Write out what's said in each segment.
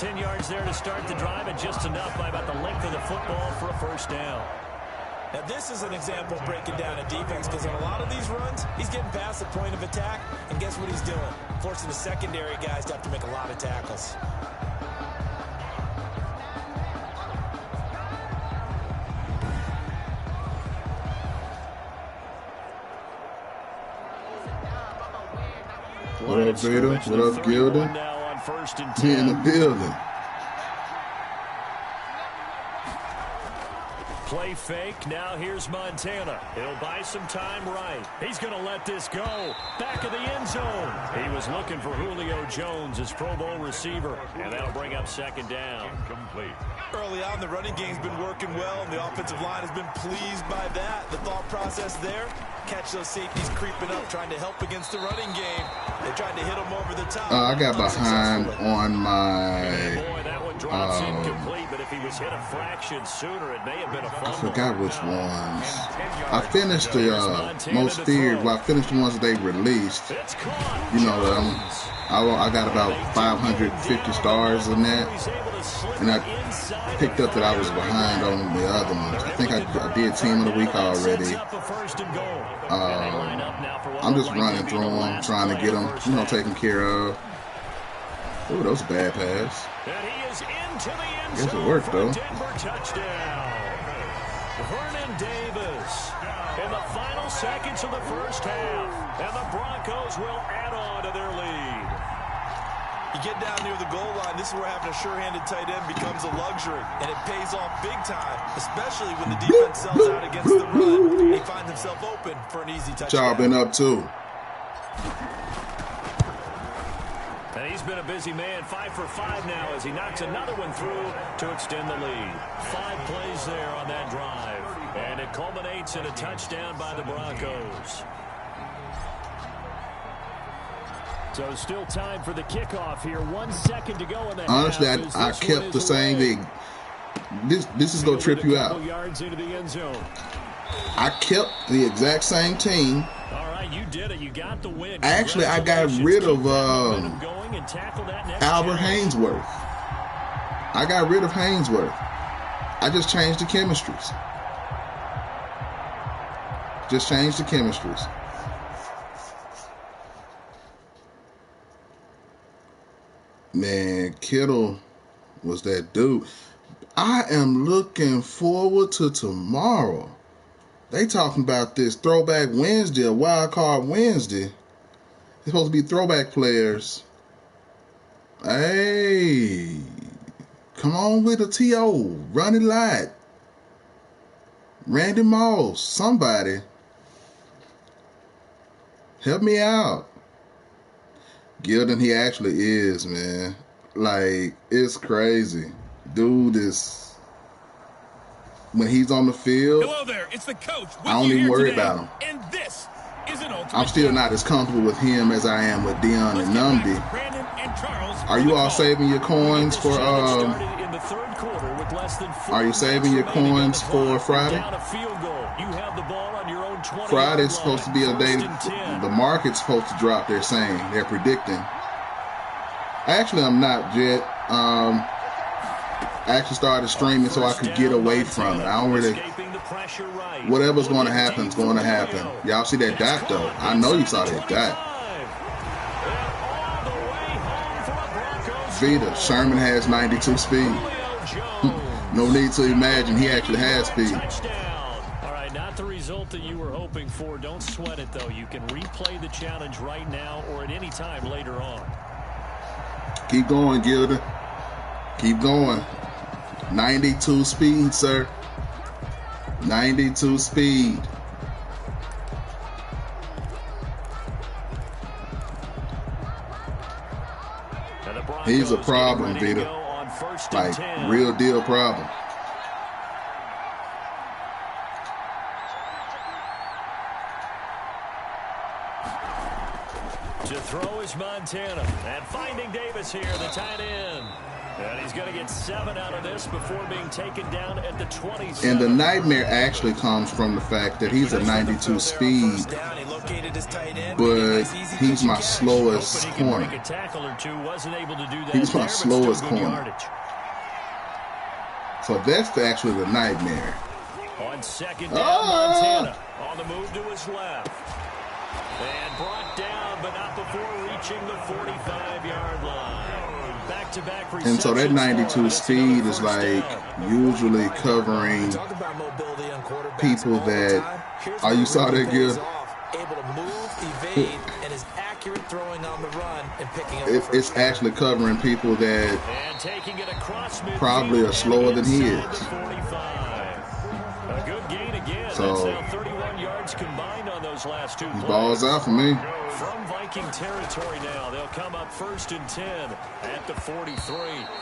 10 yards there to start the drive, and just enough by about the length of the football for a first down. Now, this is an example of breaking down a defense, because on a lot of these runs, he's getting past the point of attack, and guess what he's doing? Forcing the secondary guys to have to make a lot of tackles. What up, Vader? What up, Gilden? He in the building. Play fake. Now here's Montana. He'll buy some time right. He's going to let this go. Back of the end zone. He was looking for Julio Jones, his Pro Bowl receiver, and that'll bring up second down. Incomplete. Early on, the running game's been working well, and the offensive line has been pleased by that. The thought process there, catch those safeties creeping up, trying to help against the running game. They tried to hit them over the top. I got behind on my... Boy, that one drops incomplete, but if he was hit a fraction sooner, it may have been a fumble. I forgot which ones. I finished the most feared. Well, I finished the ones that they released. You know, I got about 550 stars in that, and I picked up that I was behind on the other ones. I think I did Team of the Week already. I'm just running through them, trying to get them, you know, taken care of. Ooh, those bad pass. Guess it worked though. Vernon Davis in the final seconds of the first half, and the Broncos will add on to their lead. You get down near the goal line, this is where having a sure-handed tight end becomes a luxury, and it pays off big time, especially when the defense sells out against the run. He finds himself open for an easy touchdown. Y'all been up too. And he's been a busy man, 5 for 5 now as he knocks another one through to extend the lead. 5 plays there on that drive, and it culminates in a touchdown by the Broncos. So still time for the kickoff here. 1 second to go in the Honestly, half. I kept the same thing. This is going to trip you out. Yards into the end zone. I kept the exact same team. All right, you did it. You got the win. Actually, I got rid of Albert Hainsworth. I got rid of Hainsworth. I just changed the chemistries. Man, Kittle was that dude. I am looking forward to tomorrow. They talking about this Throwback Wednesday, a Wild Card Wednesday. It's supposed to be throwback players. Hey, come on with a T.O. Ronnie Lott, Randy Moss, somebody. Help me out. Gilden, he actually is, man. Like, it's crazy. Dude is, when he's on the field, hello there, it's the coach. I don't even worry today, about him. And this is an I'm still not as comfortable with him as I am with Dion and Numby. Brandon and Charles. Are you all saving your coins for Are you saving your coins for Friday? Friday's supposed to be a day the market's supposed to drop, they're saying. They're predicting. Actually, I'm not yet. I actually started streaming so I could get away from it. I don't really... Whatever's going to happen is going to happen. Y'all see that dot, though? I know you saw that dot. Vita, Sherman has 92 speed. No need to imagine he actually has speed. All right, not the result that you were hoping for. Don't sweat it, though. You can replay the challenge right now or at any time later on. Keep going, Gilda. Keep going. 92 speed, sir. 92 speed. He's a problem, Vita. Like, real deal problem. To throw is Montana. And finding Davis here, the tight end. And he's going to get 7 out of this before being taken down at the 27. And the nightmare actually comes from the fact that he's a 92 speed located his tight end. but he's my slowest corner. He's my slowest corner. So that's actually the nightmare. On second down, Montana on the move to his left. And brought down, but not before reaching the 45-yard line. Back-to-back receptions. And so that 92 speed is like usually covering people that, you saw that good? Able to move, evade, and is accurate throwing on the run and picking up. It's actually covering people that probably are slower than he is. A good gain again. So, that's now 31 yards combined on those last two plays. Balls out for me. From Viking territory now, they'll come up 1st and 10 at the 43.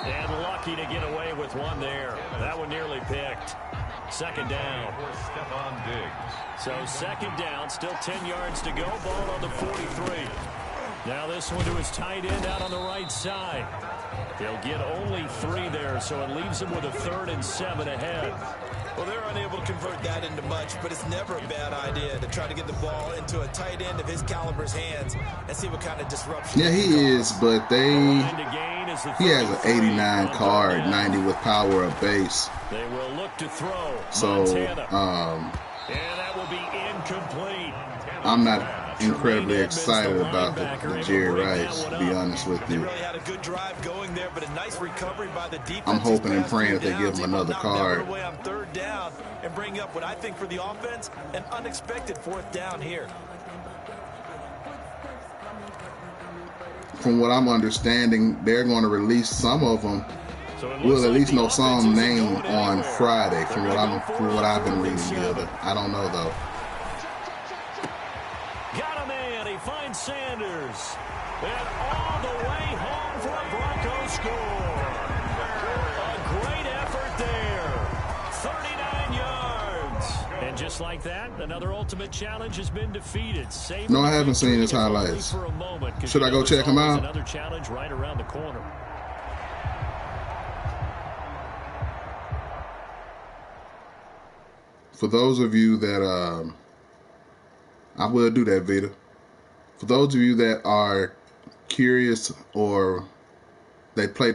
And lucky to get away with one there. That one nearly picked. Second down. So second down, still 10 yards to go. Ball on the 43. Now this one to his tight end out on the right side. He'll get only 3 there, so it leaves him with a 3rd and 7 ahead. Well, they're unable to convert that into much, but it's never a bad idea to try to get the ball into a tight end of his caliber's hands and see what kind of disruption. Yeah, he is, but he has an 89 card, 90 with power of base. They will look to throw. So, and that will be incomplete. I'm not incredibly excited about the Jerry Rice, to be honest with you. I'm hoping and praying that they give him another card. On 3rd down and bring up what I think for the offense, an unexpected 4th down here. From what I'm understanding, they're going to release some of them. We'll at least know some name on Friday. From what I've been reading the other. I don't know though. Got a man. He finds Sanders. And all the way home for a Broncos score. A great effort there. 39 yards. And just like that, another ultimate challenge has been defeated. No, I haven't seen his highlights. Should I go check him out? Another challenge right around the corner. For those of you that, I will do that, Vita. For those of you that are curious or they play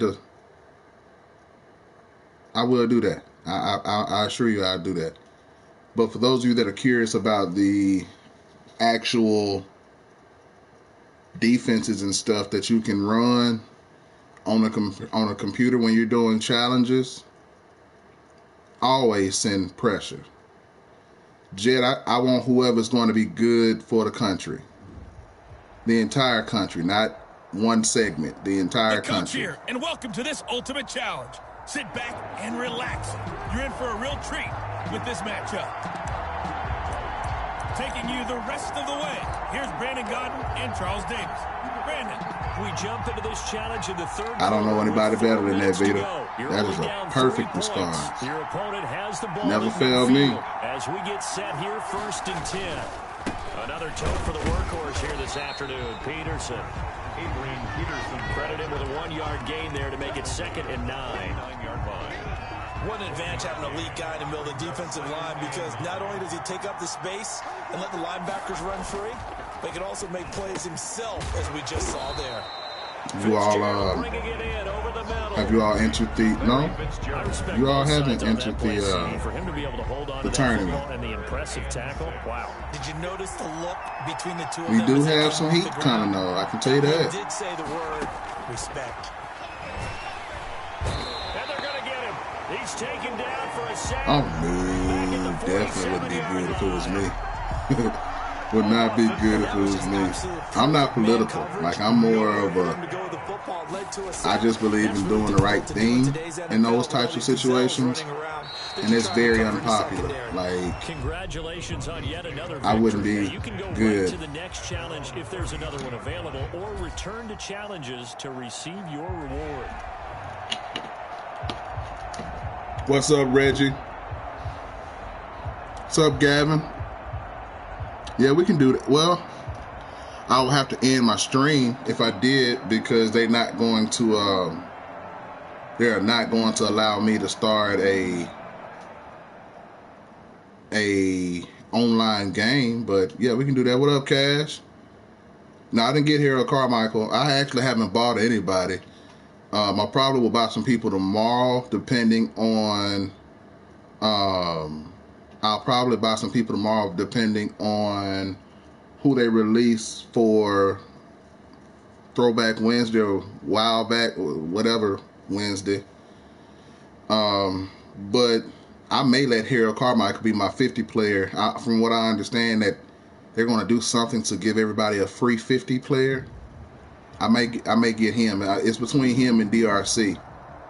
I will do that. I assure you I'll do that. But for those of you that are curious about the actual defenses and stuff that you can run on a computer when you're doing challenges, always send pressure. Jed, I want whoever's going to be good for the country. The entire country, not one segment. The entire country. Here, and welcome to this ultimate challenge. Sit back and relax. You're in for a real treat with this matchup. Taking you the rest of the way, here's Brandon Godden and Charles Davis. Brandon. We jump into this challenge in the 3rd. I don't know anybody better than that, Vita. That is a perfect response. Your opponent has the ball. Never failed me. As we get set here, 1st and 10. Another toe for the workhorse here this afternoon. Peterson. Credit him with a 1-yard gain there to make it 2nd and 9. What an advantage having an elite guy in the middle of the defensive line, because not only does he take up the space and let the linebackers run free, but he can also make plays himself, as we just saw there. You all, have you all entered the, no? You all haven't entered the tournament. And the impressive tackle. Wow. Did you notice the look between the two of We them? do have some heat coming though, I can tell you that. He did say the word respect. And they're going to get him. He's taken down for a sack. Oh no, definitely wouldn't be good if it was me. Would not be good if it was me. I'm not political. Like, I'm more of I just believe in doing the right thing in those types of situations, and it's very unpopular. Like, congratulations on yet another victory. I wouldn't be you can go good. Right to the next challenge if there's another one available, or return to challenges to receive your reward. What's up, Reggie? What's up, Gavin? Yeah, we can do that. Well, I would have to end my stream if I did, because they're not going to allow me to start a online game. But yeah, we can do that. What up, Cash? No, I didn't get Harold Carmichael. I actually haven't bought anybody. I probably will buy some people tomorrow, depending on. I'll probably buy some people tomorrow, depending on who they release for Throwback Wednesday or Wild Back or whatever Wednesday. But I may let Harold Carmichael be my 50 player. From what I understand, that they're going to do something to give everybody a free 50 player. I may get him. It's between him and DRC.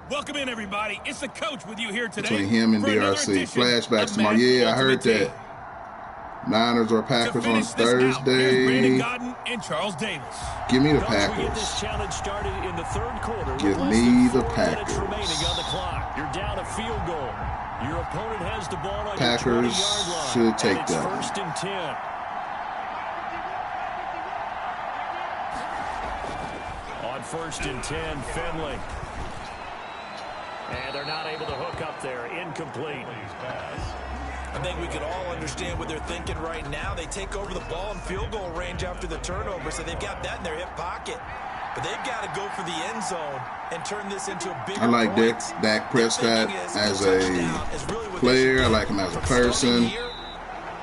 Welcome in, everybody. It's the coach with you here today. Between him and DRC. Flashbacks tomorrow. Yeah, I heard that. Niners or Packers on Thursday. And Charles Davis. Give me the Coach, Packers. we get this challenge started in the third quarter. Give with me less than the 4 minutes Packers. remaining on the clock. You're down a field goal. Your opponent has the ball on Packers your 20-yard line. should take and it's that. First and 10. On first and 10, Finley. And they're not able to hook up there. Incomplete. I think we can all understand what they're thinking right now. They take over the ball in field goal range after the turnover, so they've got that in their hip pocket. But they've got to go for the end zone and turn this into a bigger I like point. Dak Prescott as a player. I like him as a person.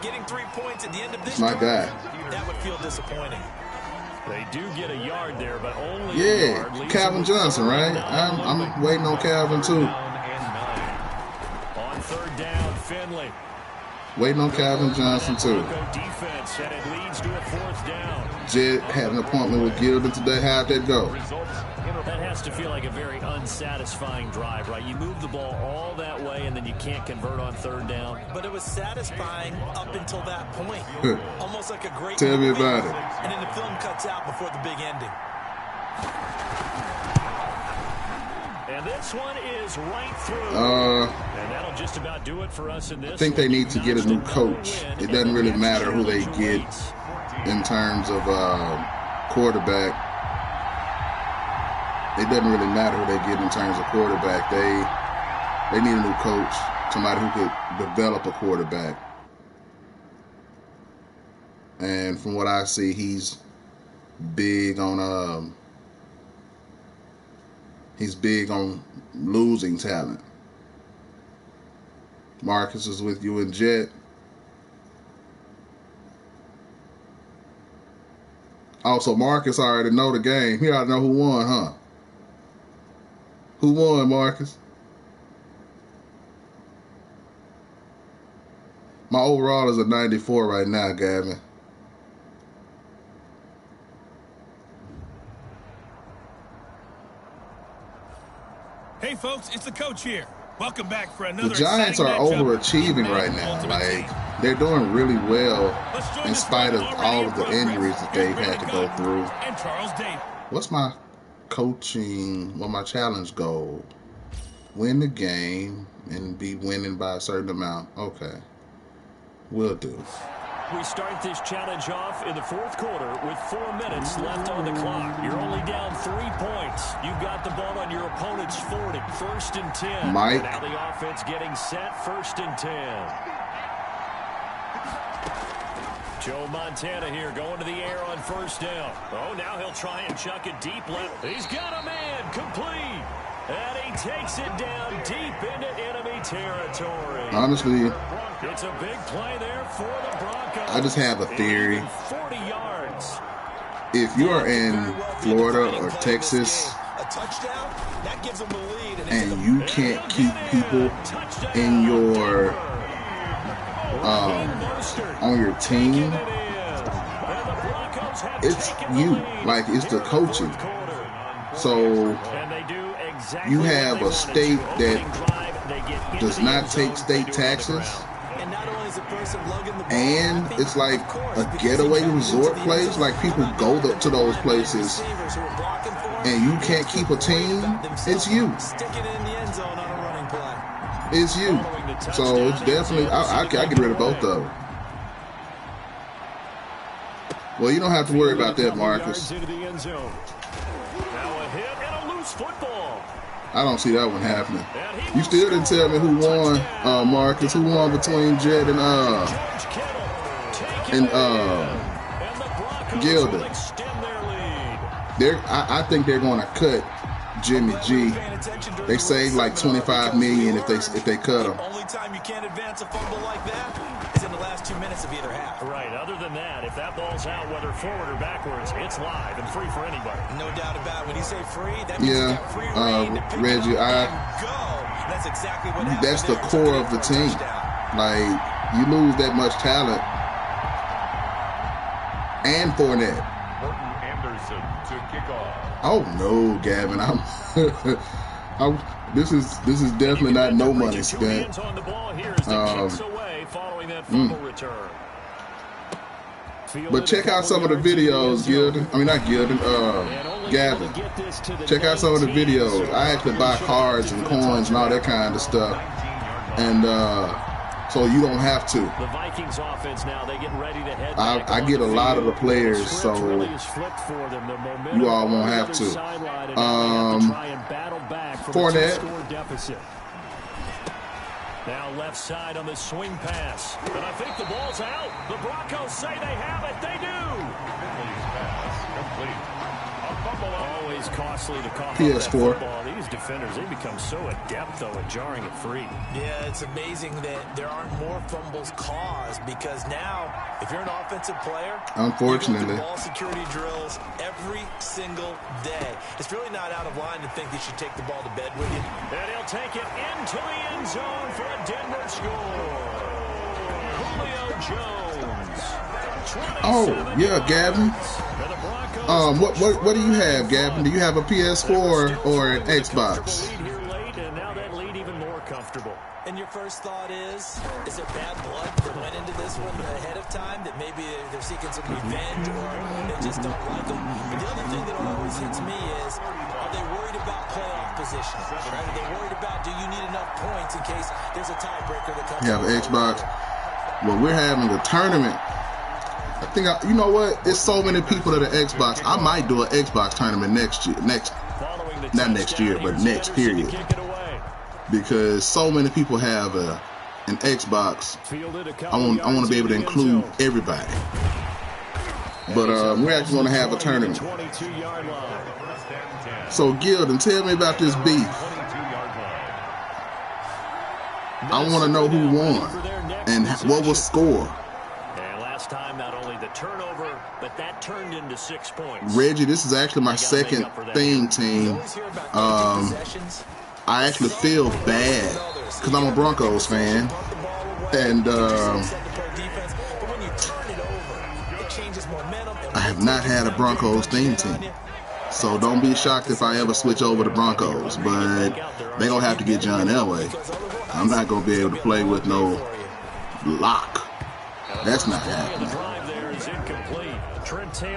Getting 3 points at the end of this He's my guy. That would feel disappointing. They do get a yard there, but only a Yeah, yard. Leaves Calvin them Johnson, with right? I'm waiting on Calvin too. On third down, Finley. Waiting on Calvin Johnson too. Bronco defense, and it leads to a fourth down. Jed had an appointment with Gilden today. How'd that go? That has to feel like a very unsatisfying drive, right? You move the ball all that way, and then you can't convert on third down. But it was satisfying up until that point. Almost like a great Tell me movie, about it. and then the film cuts out before the big ending. And this one is right through. And that'll just about do it for us in this. I think they need to get a new coach. It doesn't really matter who they get in terms of quarterback. It doesn't really matter who they get in terms of quarterback. They need a new coach, somebody who could develop a quarterback. And from what I see, he's big on losing talent. Marcus is with you and Jet. Also, Marcus already know the game. He already know who won, huh? Who won, Marcus? My overall is a 94 right now, Gavin. Hey, folks, it's the coach here. Welcome back for another. The Giants are overachieving right now. Like, they're doing really well in spite of all of the injuries that they've had to go through. And Charles Davis. What's my coaching, my challenge goal? Win the game and be winning by a certain amount. Okay. Will do. We start this challenge off in the fourth quarter with 4 minutes left on the clock. You're only down 3 points. You've got the ball on your opponent's 40. First and 10. Mike. Now the offense getting set. First and 10. Joe Montana here going to the air on first down. Oh, now he'll try and chuck it deep left. He's got a man complete. And he takes it down deep into enemy territory. Honestly, It's a big play there for the Broncos. I just have a theory. 40 yards. If you are in Florida or Texas and you can't keep people in your on your team, it's you. Like, it's the coaching. So you have a state that does not take state taxes, and it's like a getaway resort place. Like, people go to those places, and you can't keep a team. It's you. It's you. So it's definitely, I get rid of both of them. Well, you don't have to worry about that, Marcus. I don't see that one happening. You still didn't tell me who won, Marcus. Who won between Jed and and Gilda. I think they're going to cut Jimmy G. They save like $25 million if they cut him. The only time you can't advance a fumble like that is in the last 2 minutes of either half. Right. Other than that, if that ball's out, whether forward or backwards, it's live and free for anybody. No doubt about it. When you say free, that means you got free reign to pick Reggie, it up and go. That's exactly what happened. That's the core of the team. Like, you lose that much talent. And Fournette. Anderson to kick off. Oh no, Gavin! This is definitely not no money spent. But check out some of the videos, Gilden. I mean, not Gilden. Gavin. Check out some of the videos. I actually buy cards and coins and all that kind of stuff, and so you don't have to. The Vikings offense now, they get ready to head I get a lot of the players, so you all won't have to. Fournette. Now left side on the swing pass. And I think the ball's out. The Broncos say they have it. They do. Complete. Always costly to cough PS4. up that football. These defenders, they become so adept, though, at jarring it free. Yeah, it's amazing that there aren't more fumbles caused because now, if you're an offensive player, unfortunately, you go through ball security drills every single day. It's really not out of line to think you should take the ball to bed with you. And he'll take it into the end zone for a Denver score. Julio Jones. Oh, yeah, Gavin. What do you have, Gavin? Do you have a PS4 or an Xbox? And your first thought is it bad blood that went into this one ahead of time, that maybe they're seeking some revenge or they just don't like them? But the other thing that always hits me is, are they worried about playoff position? Right? Are they worried about, do you need enough points in case there's a tiebreaker that comes? You have an Xbox? Well, we're having a tournament. I think, you know what? There's so many people that are Xbox. I might do an Xbox tournament next year. Not next year, but next period. Because so many people have an Xbox. I want to be able to include everybody. But we're actually going to have a tournament. So, Gilden, tell me about this beef. I want to know who won and what was score. And last time, not only the turnover, but that turned into 6 points. Reggie, this is actually my second theme team. I actually feel bad because I'm a Broncos fan, and I have not had a Broncos theme team. So don't be shocked if I ever switch over to Broncos, but they're going to have to get John Elway. I'm not going to be able to play with no lock. That's not happening.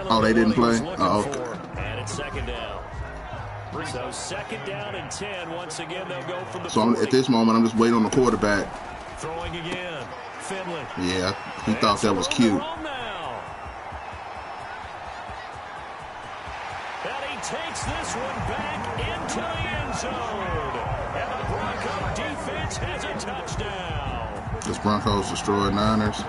Oh, they didn't play? Oh, okay. And it's second down. So second down and 10. Once again, they'll go from the So at this moment, I'm just waiting on the quarterback. Throwing again. Finley. Yeah, he thought that was cute. And he takes this one back into the end zone. And the Bronco defense has a touchdown. This Broncos destroyed Niners.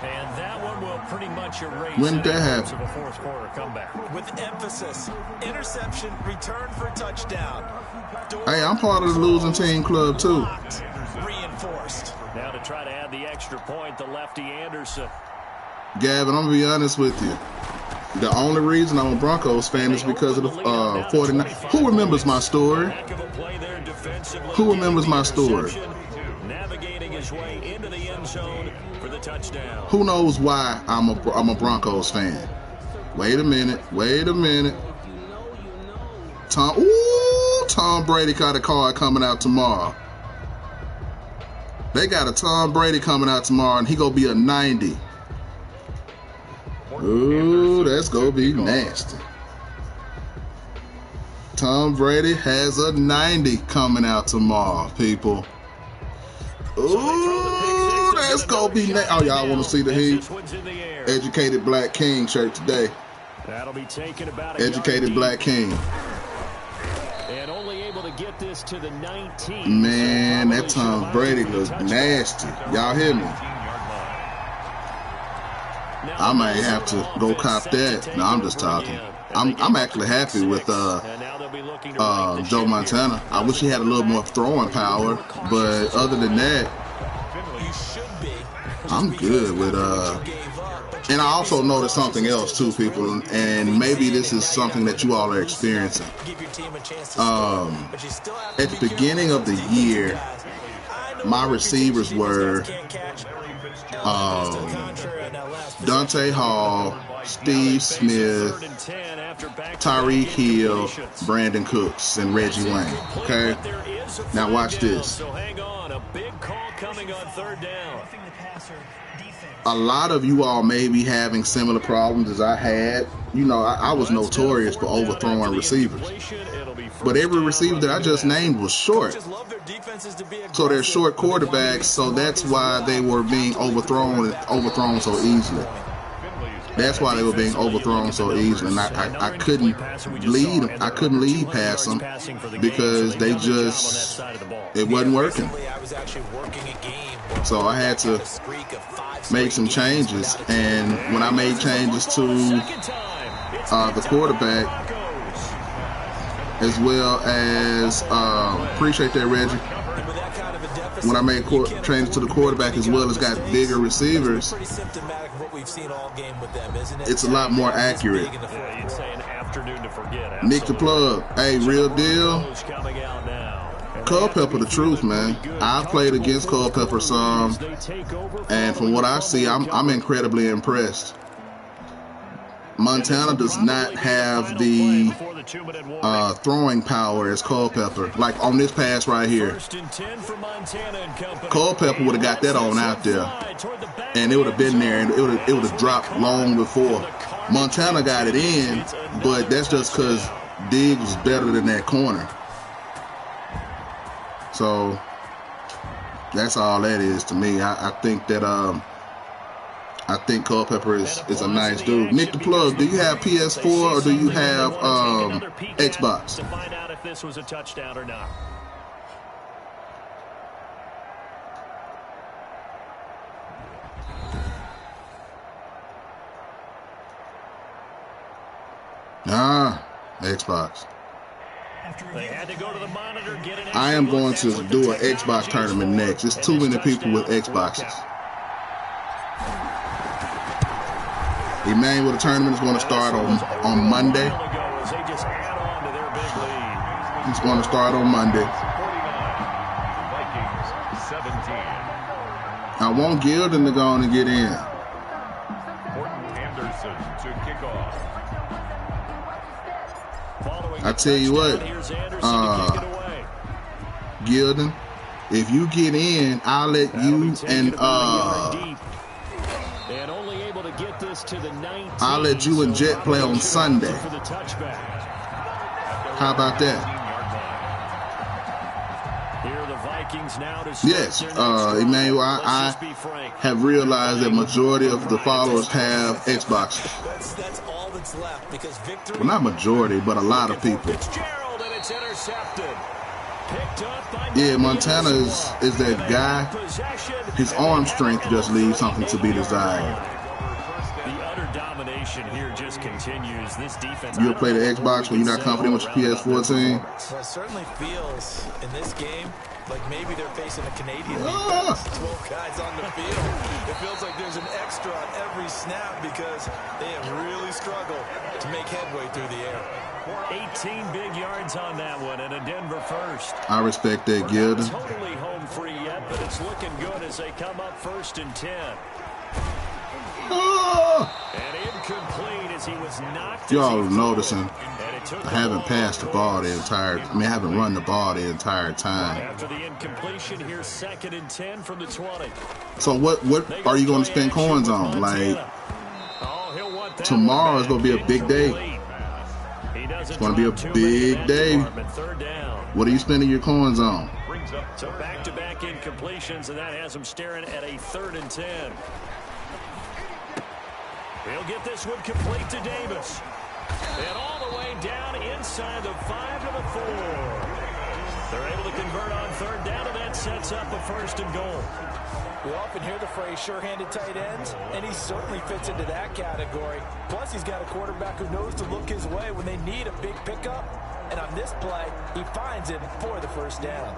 And that one will pretty much erase when did that happen? A fourth quarter comeback. With emphasis, interception, return for touchdown. Hey, I'm part of the losing team club too. Reinforced. Now to try to add the extra point, the lefty Anderson. Gavin, I'm gonna be honest with you. The only reason I'm a Broncos fan is because of the 49. Who remembers my story? Who remembers my story? Navigating his way into the end zone for the touchdown. Who knows why I'm a Broncos fan? Wait a minute. Tom Brady got a card coming out tomorrow. They got a Tom Brady coming out tomorrow, and he gonna be a 90. Ooh, that's gonna be nasty. Tom Brady has a 90 coming out tomorrow, people. Ooh, that's gonna be nasty. Oh, y'all want to see the Heat? Educated Black King shirt today. That'll be taken about Educated Black King. And only able to get this to the 19. Man, that Tom Brady looks nasty. Y'all hear me? I might have to go cop that. No, I'm just talking. I'm actually happy with Joe Montana. I wish he had a little more throwing power, but other than that, I'm good with and I also noticed something else too, people, and maybe this is something that you all are experiencing. At the beginning of the year, my receivers were Dante Hall, Steve Smith, Tyreek Hill, Brandon Cooks, and Reggie Wayne. Okay? Now watch this. So hang on, a big call coming on third down. A lot of you all may be having similar problems as I had. You know, I was notorious for overthrowing receivers. But every receiver that I just named was short. So they're short quarterbacks, so that's why they were being overthrown so easily. That's why they were being overthrown so easily. And I couldn't lead past them because they just, it wasn't working. So I had to make some changes. And when I made changes to the quarterback, as well as, appreciate that, Reggie. When I made changes to the quarterback as well as got bigger receivers, it's a lot more accurate. Nick the Plug, hey, real deal. Culpepper, the truth, man. I've played against Culpepper some, and from what I see, I'm incredibly impressed. Montana does not have the throwing power as Culpepper. Like on this pass right here, Culpepper would have got that on out there, and it would have been there, and it would have dropped long before. Montana got it in, but that's just because Diggs was better than that corner. So that's all that is to me. I think that I think Culpepper is a nice dude. Nick the Plug, do you have PS4 or do you have Xbox? To find out if this was a touchdown or not. Xbox. They had to go to the monitor, get an I am going to do an Xbox tournament next. There's too many people with Xboxes. Emmanuel, the tournament is going to start on Monday. It's going to start on Monday. I want Gilden to go on and get in. I tell you what, Gilden, if you get in, I'll let you and I'll let you and Jet play on Sunday. How about that? Yes, Emmanuel, I have realized that majority of the followers have Xboxes. Well, not majority, but a lot of people. Yeah, Montana is that guy. His arm strength just leaves something to be desired. Here just continues. This defense. You'll play the Xbox when you're not confident with your PS4 team? Well, it certainly feels in this game like maybe they're facing a Canadian defense. 12 guys on the field. It feels like there's an extra on every snap because they have really struggled to make headway through the air. 18 big yards on that one and a Denver first. I respect that, Gilden. Not totally home free yet, but it's looking good as they come up 1st and 10. And incomplete as he was knocked. Y'all are noticing I haven't passed the ball the entire. I haven't run the ball the entire time. After the incompletion, here's 2nd and 10 from the 20. So what are you going to spend coins on? Like tomorrow is going to be a big day. It's going to be a big day. What are you spending your coins on? So back-to-back incompletions, and that has him staring at a 3rd and 10. He'll get this one complete to Davis. And all the way down inside the 5 to the 4. They're able to convert on 3rd down, and that sets up a 1st and goal. We often hear the phrase sure-handed tight ends, and he certainly fits into that category. Plus, he's got a quarterback who knows to look his way when they need a big pickup. And on this play, he finds him for the first down.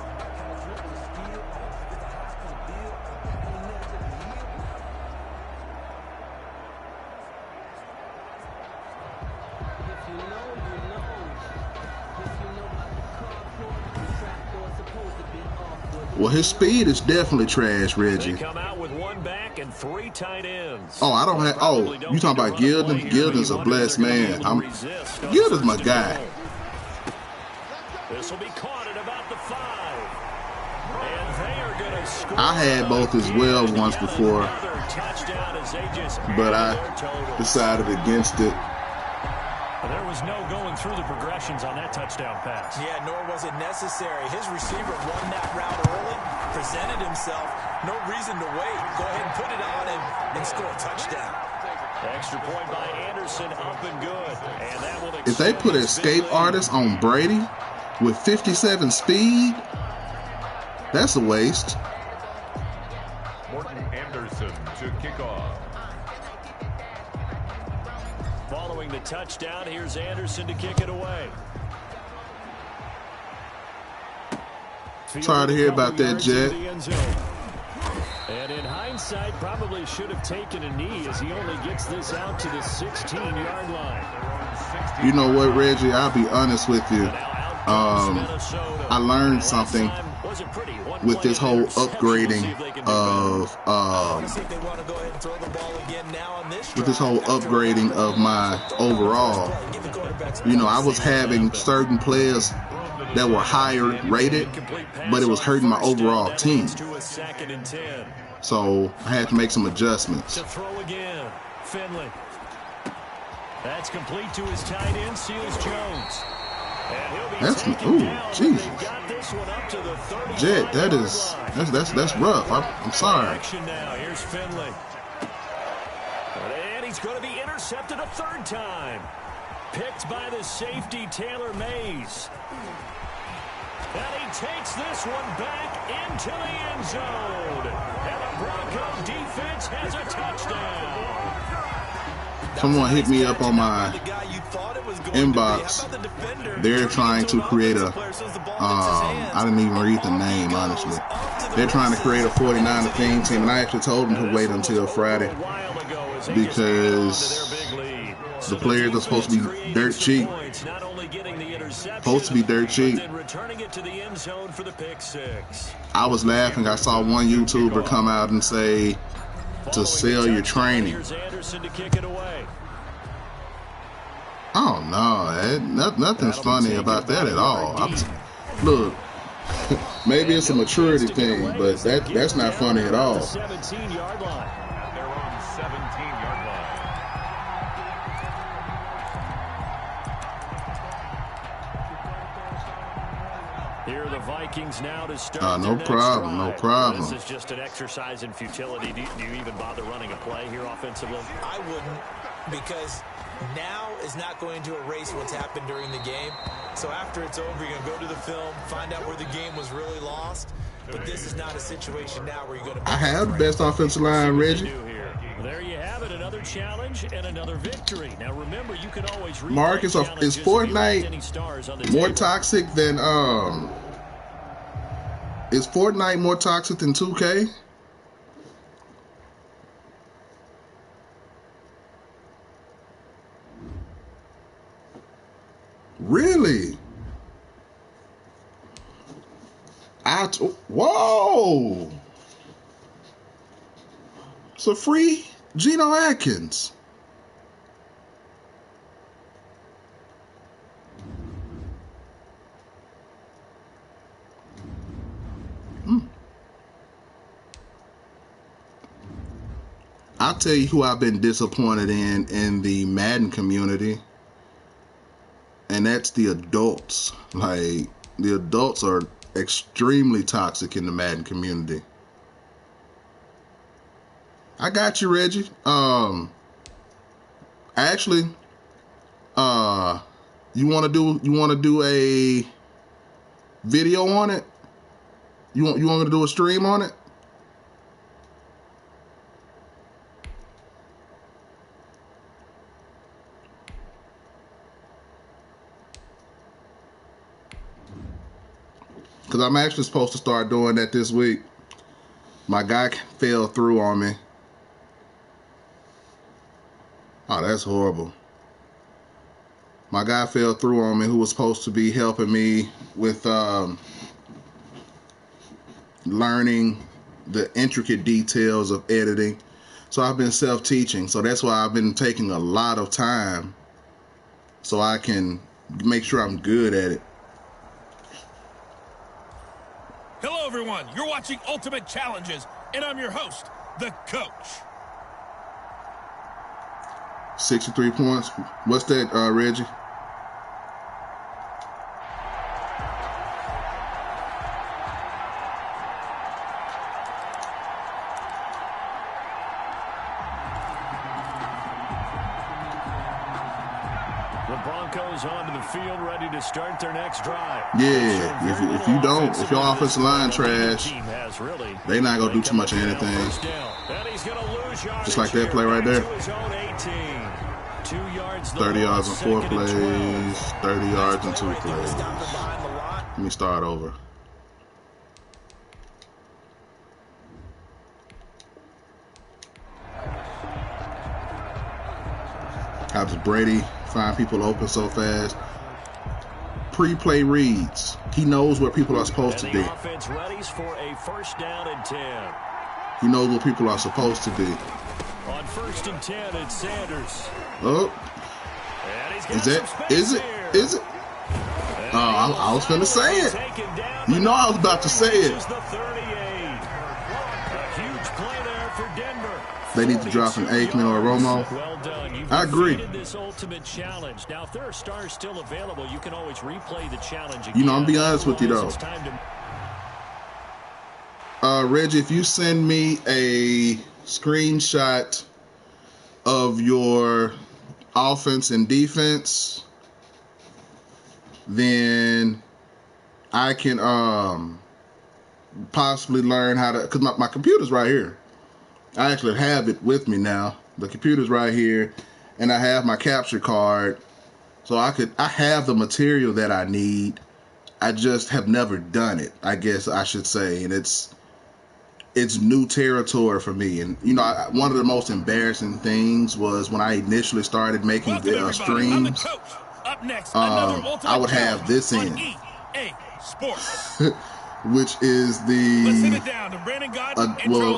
Well, his speed is definitely trash, Reggie. They come out with one back and 3 tight ends. Oh, I don't have. Oh, you talking about Gilden? Gilden's a blessed man. Gilden's my guy. This will be caught at about the 5. And they are going to score. I had both as well once before, but I decided against it. There was no going through the progressions on that touchdown pass. Yeah, nor was it necessary. His receiver won that route early, presented himself. No reason to wait. Go ahead and put it on him and score a touchdown. Extra point by Anderson, up and good. And that will if they put escape artist on Brady with 57 speed, that's a waste. Morton Anderson to kick off. Following the touchdown, here's Anderson to kick it away. Sorry to hear about that, Jet. And in hindsight, probably should have taken a knee as he only gets this out to the 16-yard line. You know what, Reggie? I'll be honest with you. I learned something with this whole upgrading of my overall. You know, I was having certain players that were higher rated, but it was hurting my overall team. So I had to make some adjustments. To throw again, Finley. That's complete to his tight end, Seals Jones. That's Jesus. Jet, that's rough. I'm sorry. Now here's Finley. And he's going to be intercepted a 3rd time. Picked by the safety Taylor Mays. And he takes this one back into the end zone. And the Bronco defense has a touchdown. Someone hit me up on my inbox. They're trying to create a, I didn't even read the name, honestly. They're trying to create a 49er theme team, and I actually told them to wait until Friday because the players are supposed to be dirt cheap. Supposed to be dirt cheap. I was laughing. I saw one YouTuber come out and say to sell your training. Oh no, nothing's funny about that at all. Look, maybe it's a maturity thing, but that's not funny at all. 17-yard line. Their own 17-yard line. Here are the Vikings now to start. No problem, no problem. This is just an exercise in futility. Do you even bother running a play here offensively? I wouldn't, because now is not going to erase what's happened during the game. So after it's over, you're going to go to the film, find out where the game was really lost. But this is not a situation now where you're going to... I have the best offensive line, Reggie. There you have it, another challenge and another victory. Now remember, you can always... Mark, is Fortnite more toxic than... Is Fortnite more toxic than 2K? Really? Whoa! It's a free Geno Atkins. I'll tell you who I've been disappointed in the Madden community, and that's the adults. Like, the adults are extremely toxic in the Madden community. I got you, Reggie. Actually, you want to do a video on it? You want me to do a stream on it? Because I'm actually supposed to start doing that this week. My guy fell through on me. Oh, that's horrible. My guy fell through on me who was supposed to be helping me with learning the intricate details of editing. So I've been self-teaching. So that's why I've been taking a lot of time so I can make sure I'm good at it. Hello, everyone. You're watching Ultimate Challenges, and I'm your host, the Coach. 63 points. What's that, Reggie? The Broncos onto the field, ready to start their next drive. Yeah, if you don't, if your offensive line trash, they not gonna do too much of anything. Just like that play right there. 30 yards in 4 plays, 30 yards in 2 plays. Let me start over. How does Brady find people open so fast? Pre-play reads. He knows where people are supposed to be. Offense ready for a first down and 10. He knows where people are supposed to be. On 1st and 10, it's Sanders. Oh, is it? Oh, I was gonna say it. You know I was about to say it. They need to drop an Aikman or a Romo. Well done. I agree. This ultimate challenge. Now, if there are stars still available, you can always replay the challenge again. You know, I'm be honest with you though. Reggie, if you send me a screenshot of your offense and defense, then I can possibly learn how to, because my computer's right here. I actually have it with me now. The computer's right here, and I have my capture card, so I have the material that I need. I just have never done it, I guess I should say, and it's new territory for me. And you know, one of the most embarrassing things was when I initially started making streams. Up next, I would have this in, which is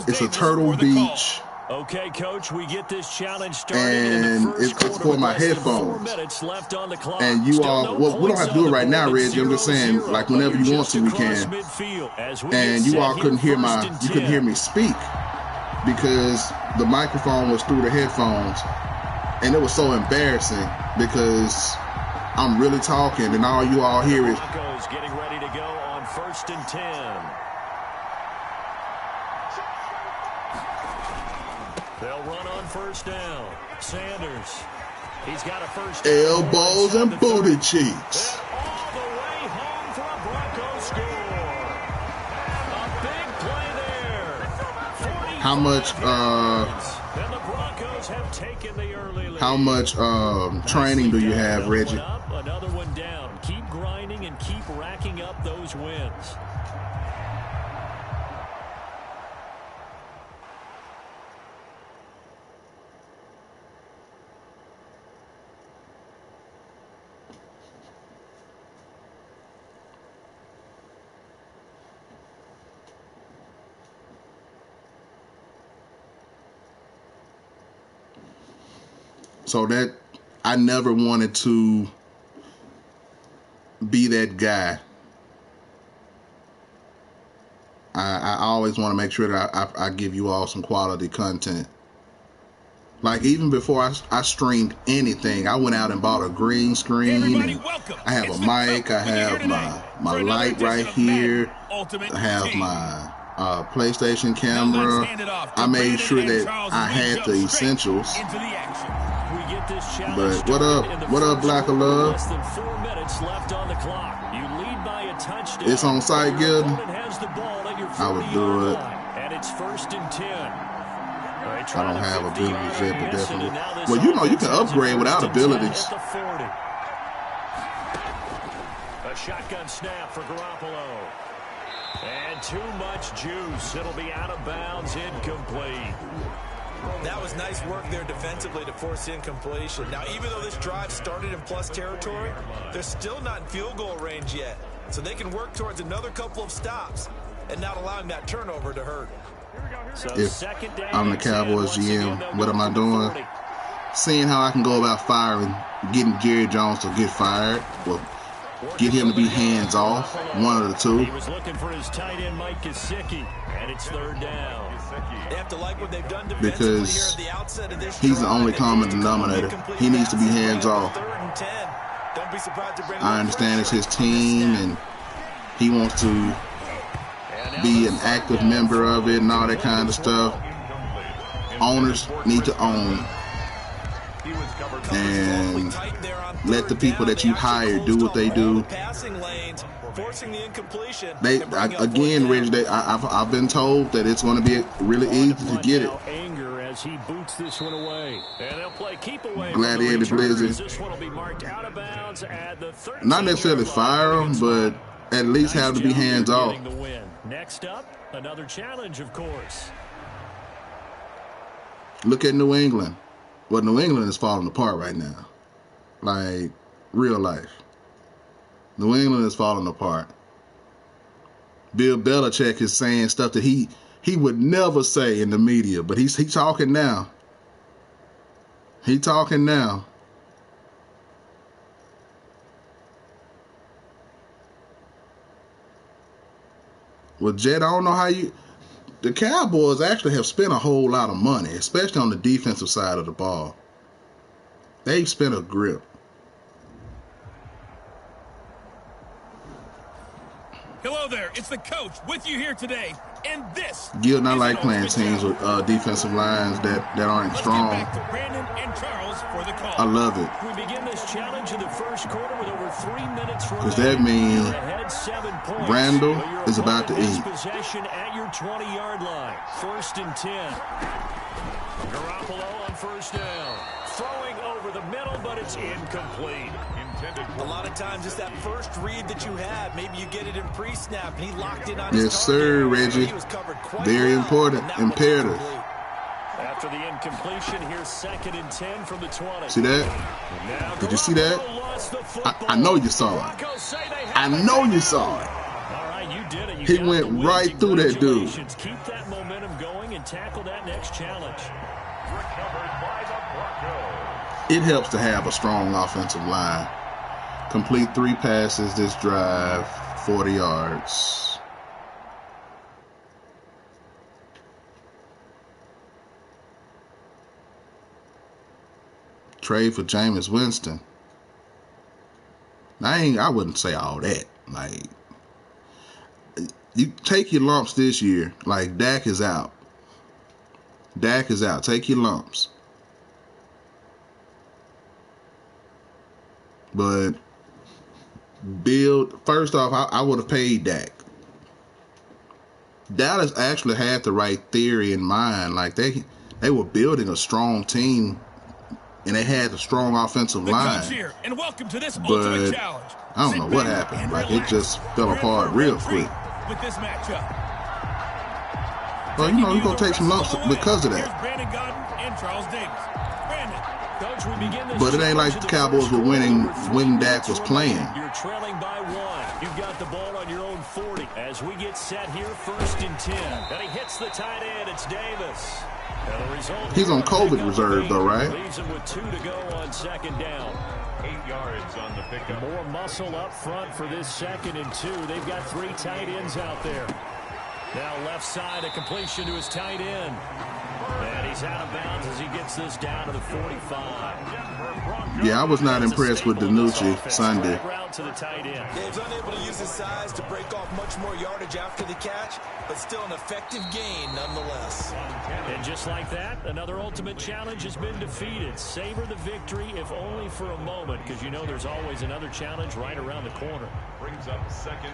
it's a Turtle Beach. Okay, Coach, we get this challenge started. And it's for my headphones. And you all, well, we don't have to do it right now, Reggie. I'm just saying, like, whenever you want to, we can. And you all couldn't hear me speak because the microphone was through the headphones. And it was so embarrassing because I'm really talking and all you all hear is getting ready to go on 1st and 10. They'll run on 1st down. Sanders. He's got a first down. Elbows and booty cheeks. All the way home for a Broncos score. A big play there. How much And the Broncos have taken the early lead. how much training do you have, Reggie? Another one down. Keep grinding and keep racking up those wins. So that I never wanted to be that guy. I always want to make sure that I give you all some quality content. Like even before I streamed anything, I went out and bought a green screen. I have a mic. I have my light right here. I have my PlayStation camera. I made sure that I had the essentials. But what up, Black of Love? Less than 4 minutes left on the clock. You lead by a touchdown. It's on site, Gilden. I would do it. And it's 1st and 10. I don't have abilities yet, but definitely. Well, you know, you can upgrade without abilities. A shotgun snap for Garoppolo. And too much juice. It'll be out of bounds, incomplete. That was nice work there defensively to force incompletion. Now, even though this drive started in plus territory, they're still not in field goal range yet. So they can work towards another couple of stops and not allowing that turnover to hurt. So If I'm the Cowboys GM, what am I doing? Seeing how I can go about firing, getting Jerry Jones to get fired, or get him to be hands off, one of the two. He was looking for his tight end, Mike Gesicki, and it's third down. They have to like what they've done Because here at the outset of this he's the drive. only common denominator. He needs to be hands off. Third and 10. Don't be surprised to bring I understand it's his team, and he wants to be an active member of it and all that kind of stuff. Owners need to own and let the people that you hire do what they do. Again, Reggie, I've been told that it's going to be really easy to get it. Anger as he boots this one away. And they'll play keep away. Gladiator Blizzard. This one will be marked out of bounds at the 13-yard Not necessarily fire them, but at least have to be hands off. Next up, another challenge, of course. Look at New England. Well, New England is falling apart right now. Like, real life. New England is falling apart. Bill Belichick is saying stuff that he would never say in the media, but he's talking now. He talking now. Well, Jed, I don't know how you... The Cowboys actually have spent a whole lot of money, especially on the defensive side of the ball. They've spent a grip. Hello there, it's the coach with you here today, and this. Gil, I like playing teams with defensive lines that aren't strong. Back to Brandon and Charles for the call. I love it. We begin this challenge in the first quarter with over 3 minutes remaining. Because that means Randall is about to eat. Possession at your 20-yard line. 1st and 10. Garoppolo on first down. Throwing over the middle, but it's incomplete. A lot of times it's that first read that you have. Maybe you get it in pre-snap, and he locked in on his Yes, sir, Reggie. He was covered quite Very well, important, and that imperative. was incomplete. After the incompletion, here's 2nd and 10 from the 20. See that? Did you see that? I know you saw it. I know you saw it. All right, you did it. He went right through that dude. Keep that momentum going and tackle that next challenge. It helps to have a strong offensive line. Complete 3 passes this drive, 40 yards. Trade for Jameis Winston. I wouldn't say all that. Like, you take your lumps this year. Like, Dak is out. Dak is out. Take your lumps. But first off, I would have paid Dak. Dallas actually had the right theory in mind. Like, they were building a strong team, and they had a strong offensive line. Here, and welcome to this but ultimate challenge. I don't know what happened. Like, it just fell apart real quick. With this matchup. Well, you're going to take some lumps because of that. Here's Brandon Godden and Charles Davis. Brandon. Coach, we begin this But it ain't like the Cowboys were winning when Dak was playing. You're trailing by 1. You've got the ball on your own 40. As we get set here, 1st and 10. And he hits the tight end. It's Davis. And the result, he's on COVID reserve, though, right? Leaves him with 2 to go on 2nd down. 8 yards on the pickup. More muscle up front for this 2nd and 2. They've got 3 tight ends out there. Now left side, a completion to his tight end. And he's out of bounds as he gets this down to the 45. Yeah, I was not impressed with DiNucci Sunday. Yeah, he's unable to use his size to break off much more yardage after the catch, but still an effective gain nonetheless. And just like that, another ultimate challenge has been defeated. Savor the victory, if only for a moment, because you know there's always another challenge right around the corner. Brings up 2nd.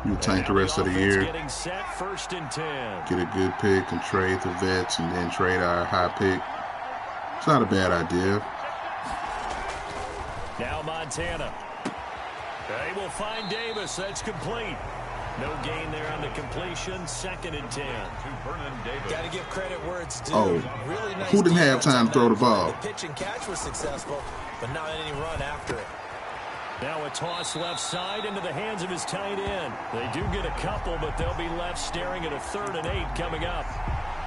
You tank the rest of the year. Getting set, 1st and 10. Get a good pick and trade the vets and then trade our high pick. It's not a bad idea. Now Montana. They will find Davis. That's complete. No gain there on the completion. 2nd and 10. Got to give credit where it's due. Oh, really nice who didn't have time to throw the ball? The pitch and catch was successful, but not any run after it. Now a toss left side into the hands of his tight end. They do get a couple, but they'll be left staring at a 3rd and 8 coming up.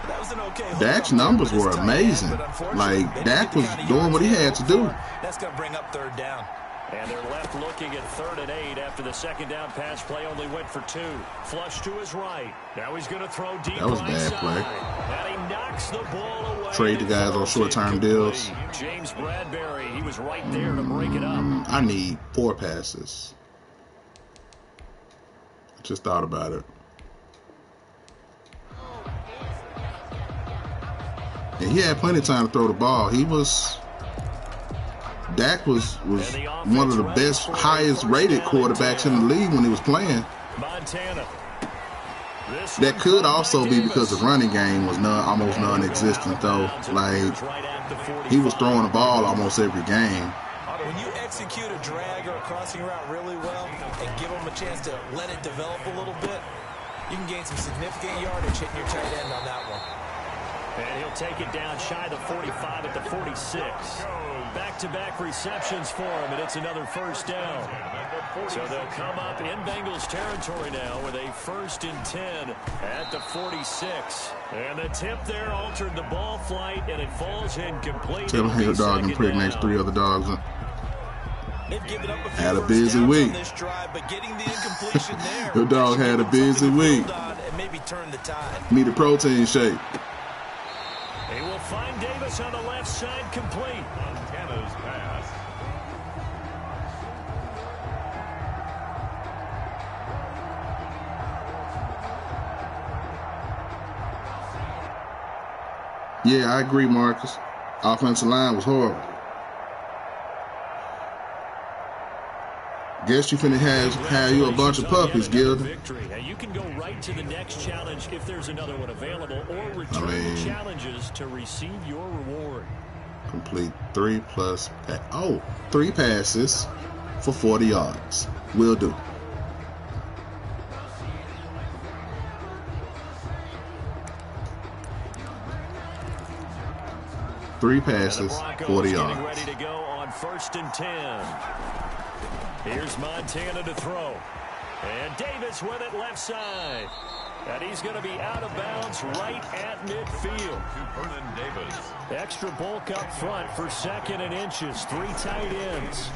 That was an okay. Dak's numbers were amazing. Like, Dak was doing what he had to do. That's going to bring up 3rd down. And they're left looking at 3rd and 8 after the 2nd down pass play only went for 2. Flush to his right. Now he's going to throw deep. That was right bad side. play. And he knocks the ball away. Trade the guys on short-term deals. James Bradbury, he was right there to break it up. I need 4 passes. I just thought about it. And he had plenty of time to throw the ball. Dak was one of the best, highest rated quarterbacks in the league when he was playing. Montana. That could also be because the running game was almost non-existent, though. Like, he was throwing the ball almost every game. When you execute a drag or a crossing route really well and give them a chance to let it develop a little bit, you can gain some significant yardage hitting your tight end on that one. And he'll take it down shy of the 45 at the 46. Back-to-back receptions for him, and it's another 1st down. So they'll come up in Bengals territory now with a 1st and 10 at the 46. And the tip there altered the ball flight, and it falls incomplete. Tell him your dog impregnates 3 other dogs. Had a busy week. Your dog had a busy week. Need a protein shake. He will find Davis on the left side, complete. Montana's pass. Yeah, I agree, Marcus. Offensive line was horrible. Guess you finna have you a bunch of puppies, Gilda. You can go right to the next challenge if there's another one available, or return the challenges to receive your reward. Complete 3 passes for 40 yards. Will do. Three passes, 40 yards. Ready to go on 1st and 10. Here's Montana to throw. And Davis with it left side. And he's going to be out of bounds right at midfield. Davis. Extra bulk up front for 2nd and inches. 3 tight ends.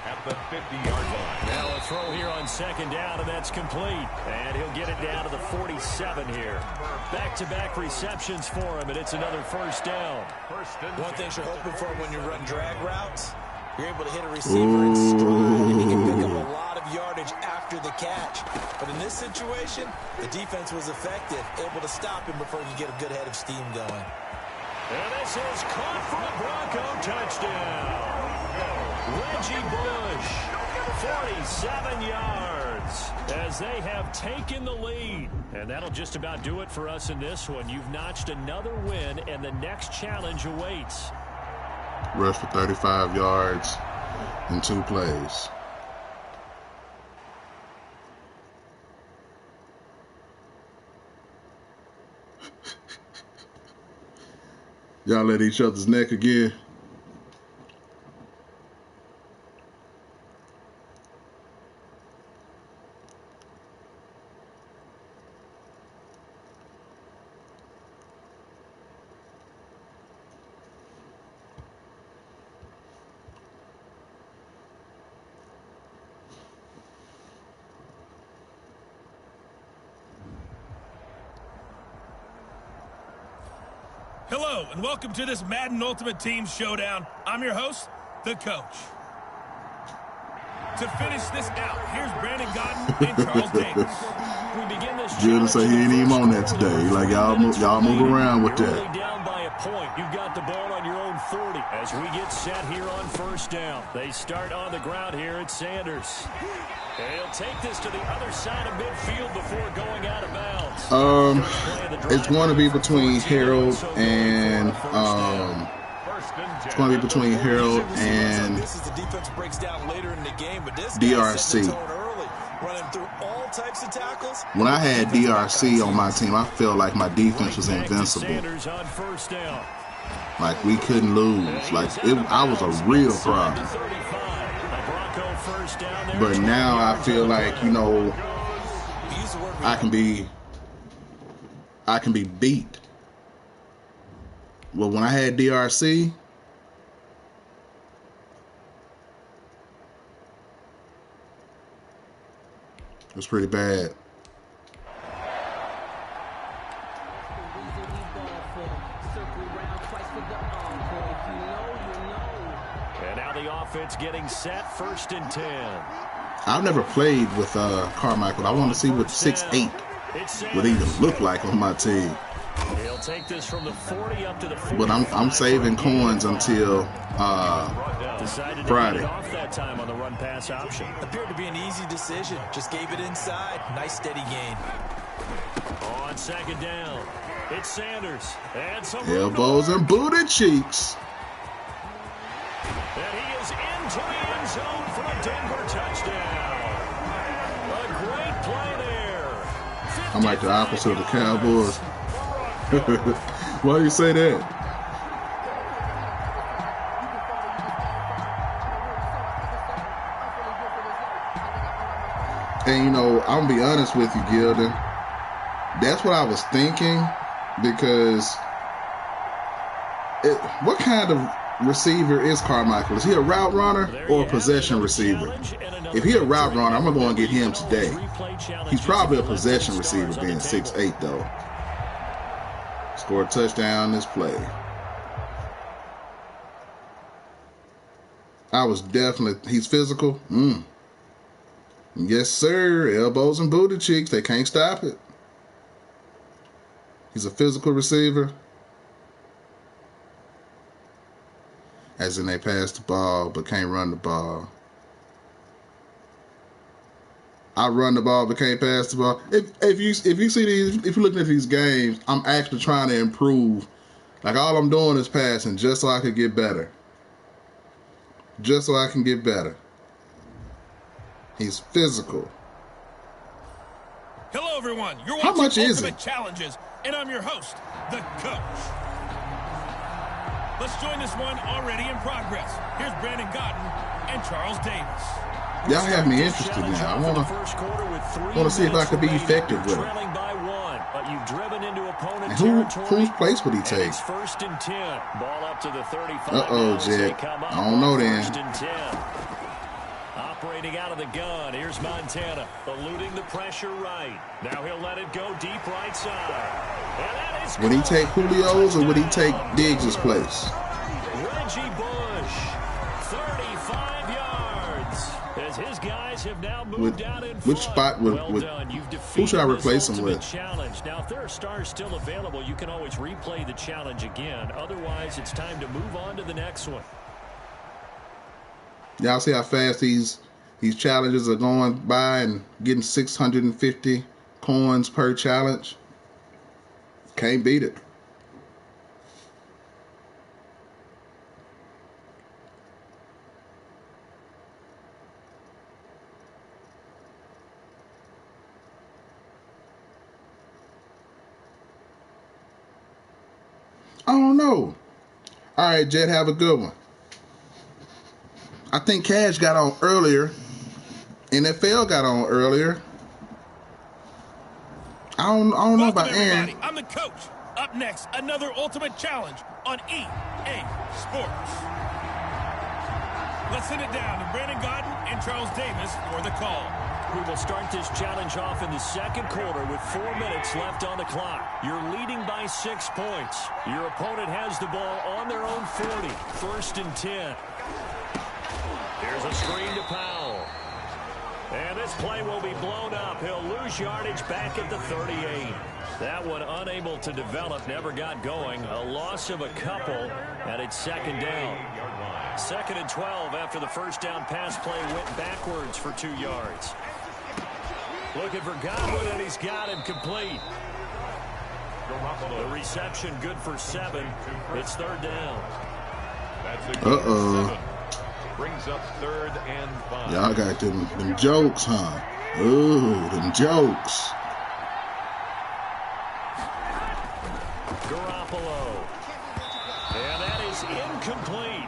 At the 50-yard line. Now a throw here on 2nd down, and that's complete. And he'll get it down to the 47 here. Back-to-back receptions for him, and it's another 1st down. One thing you're hoping for when you run drag routes, you're able to hit a receiver in stride, and you can pick up a lot of yardage after the catch. But in this situation, the defense was effective, able to stop him before you get a good head of steam going. And this is caught for a Bronco touchdown. Reggie Bush, 47 yards, as they have taken the lead. And that'll just about do it for us in this one. You've notched another win, and the next challenge awaits. Rush for 35 yards in 2 plays. Y'all at each other's neck again. Hello, and welcome to this Madden Ultimate Team Showdown. I'm your host, the coach. To finish this out, here's Brandon Godden and Charles Davis. We begin this Jalen say he ain't even on that today. Like, y'all move around with that. Down by a point. You've got the ball on your own 40 as we get set here on 1st down. They start on the ground here at Sanders. He'll take this to the other side of midfield before going out of bounds. It's going to be between Harold and It's going to be between Harold and This is the defense breaks down later in the game, but this DRC. Running through all types of tackles. When I had DRC on my team, I felt like my defense was invincible. Like we couldn't lose. Like I was a real problem. But now I feel like, you know, I can be beat. Well, when I had DRC, it was pretty bad. And now the offense getting set, 1st and 10. I've never played with Carmichael. I want to see what 6'8" would even look like on my team. He'll take this from the 40 up to the 40. But I'm saving coins until Friday. Off that time on the run pass option. Appeared to be an easy decision. Just gave it inside. Nice steady gain. On 2nd down, it's Sanders. And some Elbows and booty cheeks. And he is into the end zone for a Denver touchdown. A great play there. I'm like the opposite of the Cowboys. Why do you say that? And you know, I'm gonna be honest with you, Gilden. That's what I was thinking, because what kind of receiver is Carmichael? Is he a route runner or a possession receiver? If he a route runner, I'm gonna go and get him today. He's probably a possession receiver, being 6'8" though. Scored a touchdown this play. He's physical. Yes, sir. Elbows and booty cheeks. They can't stop it. He's a physical receiver. As in they pass the ball but can't run the ball. I run the ball but can't pass the ball. If you see these, if you're looking at these games, I'm actually trying to improve. Like all I'm doing is passing just so I could get better. Just so I can get better. He's physical. Hello, everyone. You're How watching much is Ultimate it? Challenges, and I'm your host, the Coach. Let's join this one already in progress. Here's Brandon Godden and Charles Davis. Y'all have me interested now. I want to see if I could be effective with it. And whose place would he take? Uh-oh, Jed. I don't know then. Operating out of the gun. Here's Montana, eluding the pressure right. Now he'll let it go deep right side. Would he take Julio's or would he take Diggs' place? Reggie Bush, 35 yards. As his guys have now moved out in front. Which spot would who should I replace him with? Challenge. Now, if there are stars still available, you can always replay the challenge again. Otherwise, it's time to move on to the next one. Y'all see how fast these challenges are going by and getting 650 coins per challenge? Can't beat it. I don't know. All right, Jed, have a good one. I think Cash got on earlier. NFL got on earlier. I don't know about Aaron. I'm the Coach. Up next, another Ultimate Challenge on EA Sports. Let's send it down to Brandon Godden and Charles Davis for the call. We will start this challenge off in the second quarter with 4 minutes left on the clock. You're leading by 6 points. Your opponent has the ball on their own 40. 1st and 10. Here's a screen to Powell. And this play will be blown up. He'll lose yardage back at the 38. That one unable to develop, never got going. A loss of a couple, and it's 2nd down. 2nd and 12 after the first down pass play went backwards for 2 yards. Looking for Godwin, and he's got him complete. The reception good for 7. It's 3rd down. That's a gain of 7. Brings up 3rd and 5. Y'all got them jokes, huh? Ooh, them jokes. Garoppolo. And that is incomplete.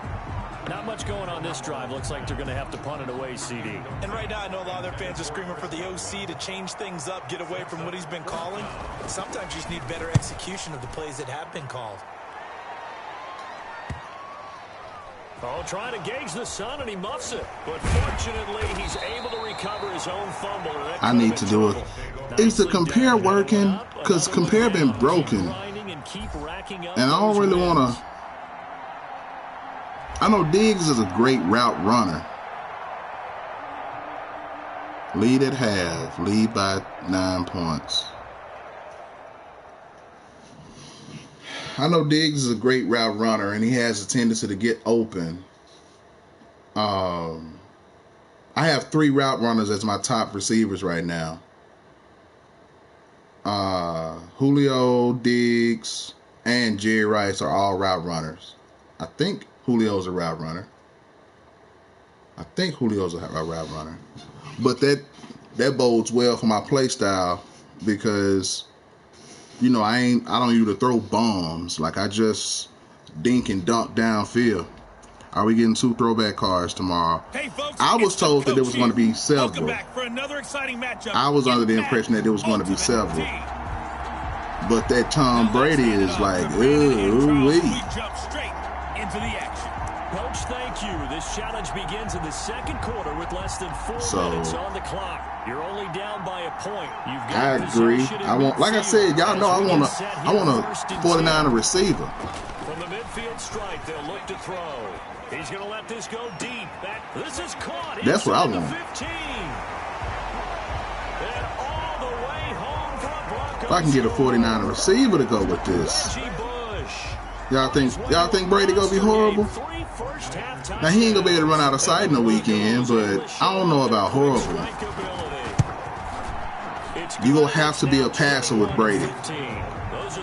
Not much going on this drive. Looks like they're going to have to punt it away, CD. And right now, I know a lot of their fans are screaming for the OC to change things up, get away from what he's been calling. Sometimes you just need better execution of the plays that have been called. Oh, trying to gauge the sun, and he muffs it. But fortunately, he's able to recover his own fumble. I need to do it. Is the compare working? Because compare been broken. And I don't really want to. I know Diggs is a great route runner. Lead at half. Lead by 9 points. I know Diggs is a great route runner, and he has a tendency to get open. I have 3 route runners as my top receivers right now. Julio, Diggs, and Jerry Rice are all route runners. I think Julio's a route runner. But that bodes well for my play style because, you know, I don't usually throw bombs. Like, I just dink and dunk downfield. Are we getting 2 throwback cards tomorrow? Hey folks, I was told that there was going to be several. Welcome back for another exciting matchup. I was under the impression that there was going to be several. But that Tom Brady is like, ooh-wee. We jump straight into the action. Coach, thank you. This challenge begins in the second quarter with less than 4 minutes on the clock. You're only down by a point. I agree. I want, like I said, y'all know I want a 49er receiver. From the midfield stripe, they'll look to throw. He's going to let this go deep. This is caught. That's what I want. 15. And all the way home for Broncos. If I can get a 49er receiver to go with this. Y'all think Brady gonna be horrible? Now he ain't gonna be able to run out of sight in the weekend, but I don't know about horrible. You gonna have to be a passer with Brady.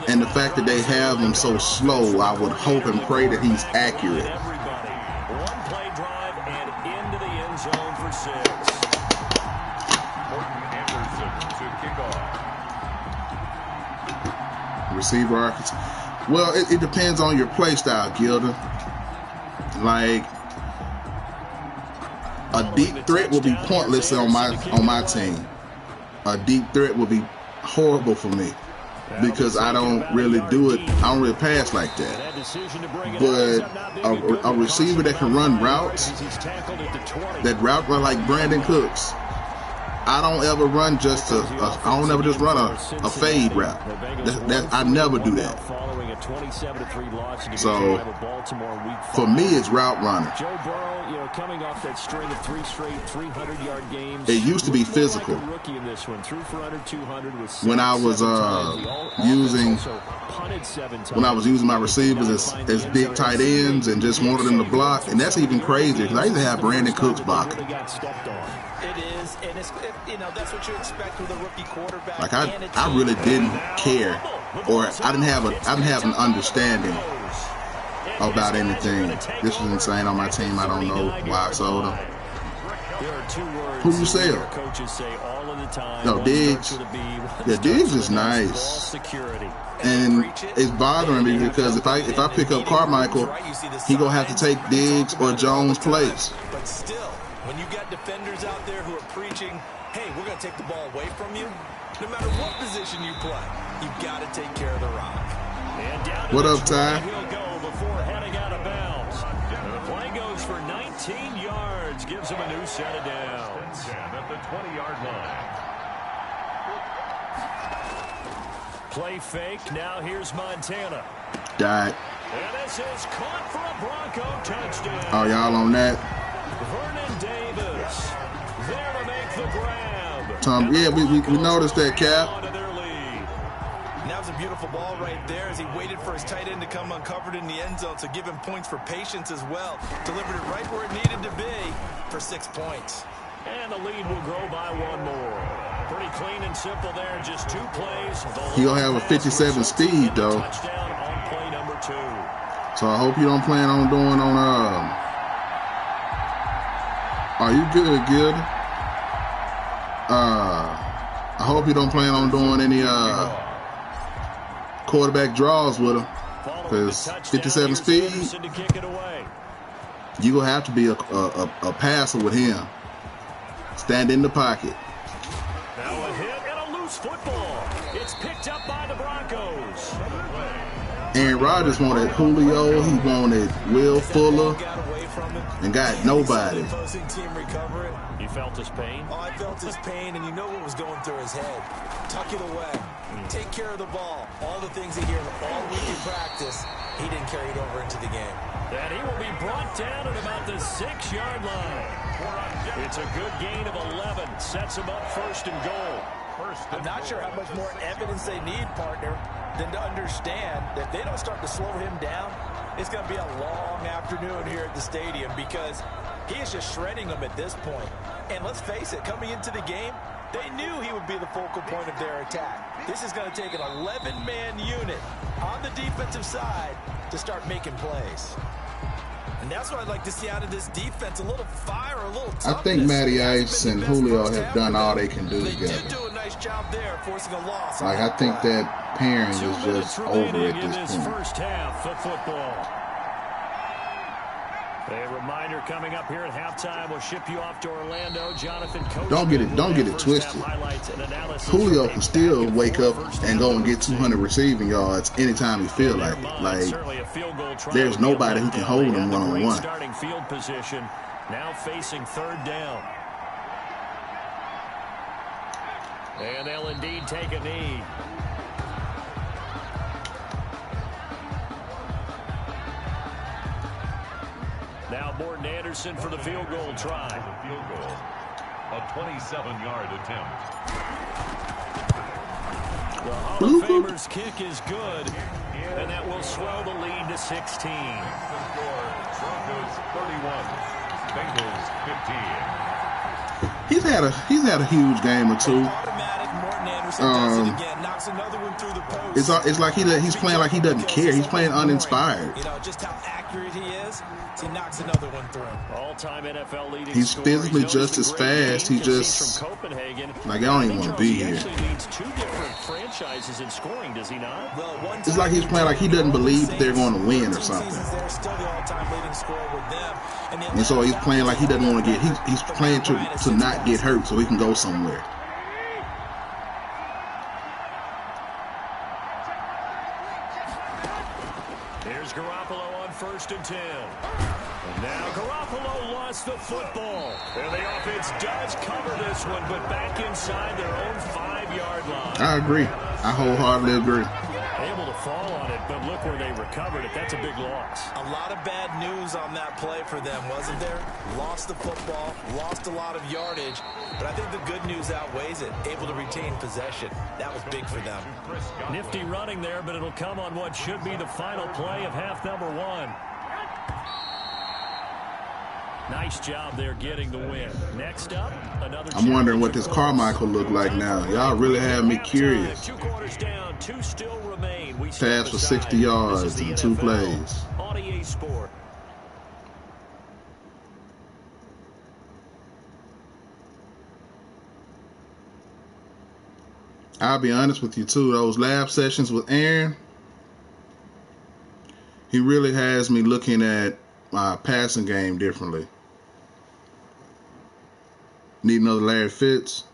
And the fact that they have him so slow, I would hope and pray that he's accurate. One play drive and into the end zone for 6. Morton Anderson to kick off. Receiver architect. Well, it depends on your play style, Gilda. Like, a deep threat will be pointless on my team. A deep threat will be horrible for me because I don't really do it. I don't really pass like that. But a receiver that can run routes, that route run like Brandon Cooks. I don't ever run just I don't ever just run a fade route. I never do that. So for me, it's route runner. Joe Burrow, you know, coming off that string of 3 straight 300-yard games. It used to be physical. Rookie in this one, threw for under 200 with when I was using my receivers as big tight ends and just wanted them to block, and that's even crazier because I used to have Brandon Cooks blocking. It is, and it's, you know, that's what you expect with a rookie quarterback. Like I really didn't care, or I didn't have an understanding about anything. This was insane on my team. I don't know why I sold him. Who you sell? No, Diggs. Yeah, Diggs is nice. And it's bothering me because if I pick up Carmichael, he gonna have to take Diggs or Jones' place. But still, when you got defenders out there who are preaching, hey, we're gonna take the ball away from you, no matter what position you play, you've got to take care of the rock. What up, Ty? He'll go before heading out of bounds. And the play goes for 19 yards, gives him a new set of downs. At the 20-yard line. Play fake. Now here's Montana. Died. And this is caught for a Bronco touchdown. Oh, y'all on that? Vernon Davis there to make the grab. Tom, yeah, we noticed that, Cap. And that was a beautiful ball right there as he waited for his tight end to come uncovered in the end zone, so give him points for patience as well. Delivered it right where it needed to be for 6 points. And the lead will grow by 1 more. Pretty clean and simple there, just 2 plays. He'll have a 57 speed, though. Touchdown on play number 2. So I hope you don't plan on doing on are you good, Gil? I hope you don't plan on doing any quarterback draws with him, because 57 speed, you gonna have to be a passer with him. Stand in the pocket. Now a hit and a loose football. It's picked up by the Broncos. Aaron Rodgers wanted Julio, he wanted Will Fuller, and got nobody. You felt his pain? Oh, I felt his pain, and you know what was going through his head. Tuck it away. Take care of the ball. All the things he heard all week in practice, he didn't carry it over into the game. And he will be brought down at about the 6-yard line. It's a good gain of 11. Sets him up 1st and goal. I'm not sure how much more evidence they need, partner, than to understand that if they don't start to slow him down, it's going to be a long afternoon here at the stadium, because he is just shredding them at this point. And let's face it, coming into the game, they knew he would be the focal point of their attack. This is going to take an 11-man unit on the defensive side to start making plays. And that's what I'd like to see out of this defense, a little fire, a little toughness. I think Matty Ice and Julio have done all they can do together. They did do a nice job there, forcing a loss. Like, I think that pairing is just over at this point. First half of football. A reminder coming up here at halftime. We'll ship you off to Orlando. Jonathan Coach. Don't get it twisted. Julio can still wake up and go and get 200 receiving yards anytime he feel like it. Like, there's nobody who can hold him one-on-one. Starting field position, now facing 3rd down. And they'll indeed take a knee. Now Morton Anderson for the field goal try. Field goal. A 27-yard attempt. The Hall of Famer's kick is good, and that will swell the lead to 16. Broncos 31, Bengals 15. He's had a huge game or two. It's like he's playing like he doesn't care. He's playing uninspired. You know just how accurate he is. He knocks another one through. All-time NFL leading. He's physically just as fast. He just like, I don't even want to be here. Leads 2 different franchises in scoring, does he not? It's like he's playing like he doesn't believe that they're going to win or something. And so he's playing like he doesn't want to get. He's playing to not get hurt so he can go somewhere. Here's Garoppolo on 1st and 10. And now Garoppolo lost the football. And the offense does cover this one, but back inside their own 5-yard line. I agree. I wholeheartedly agree. Able to fall on it, but look where they recovered it. That's a big loss. A lot of bad news on that play for them, wasn't there? Lost the football, lost a lot of yardage, but I think the good news outweighs it. Able to retain possession. That was big for them. Nifty running there, but it'll come on what should be the final play of half number 1. Nice job there getting the win. Next up, another. I'm wondering what this Carmichael look like now. Y'all really have me curious. 2 quarters down, 2 still remain. Pass for 60 yards in 2 plays. On EA Sport. I'll be honest with you too. Those lab sessions with Aaron, he really has me looking at my passing game differently. Need another Larry Fitz.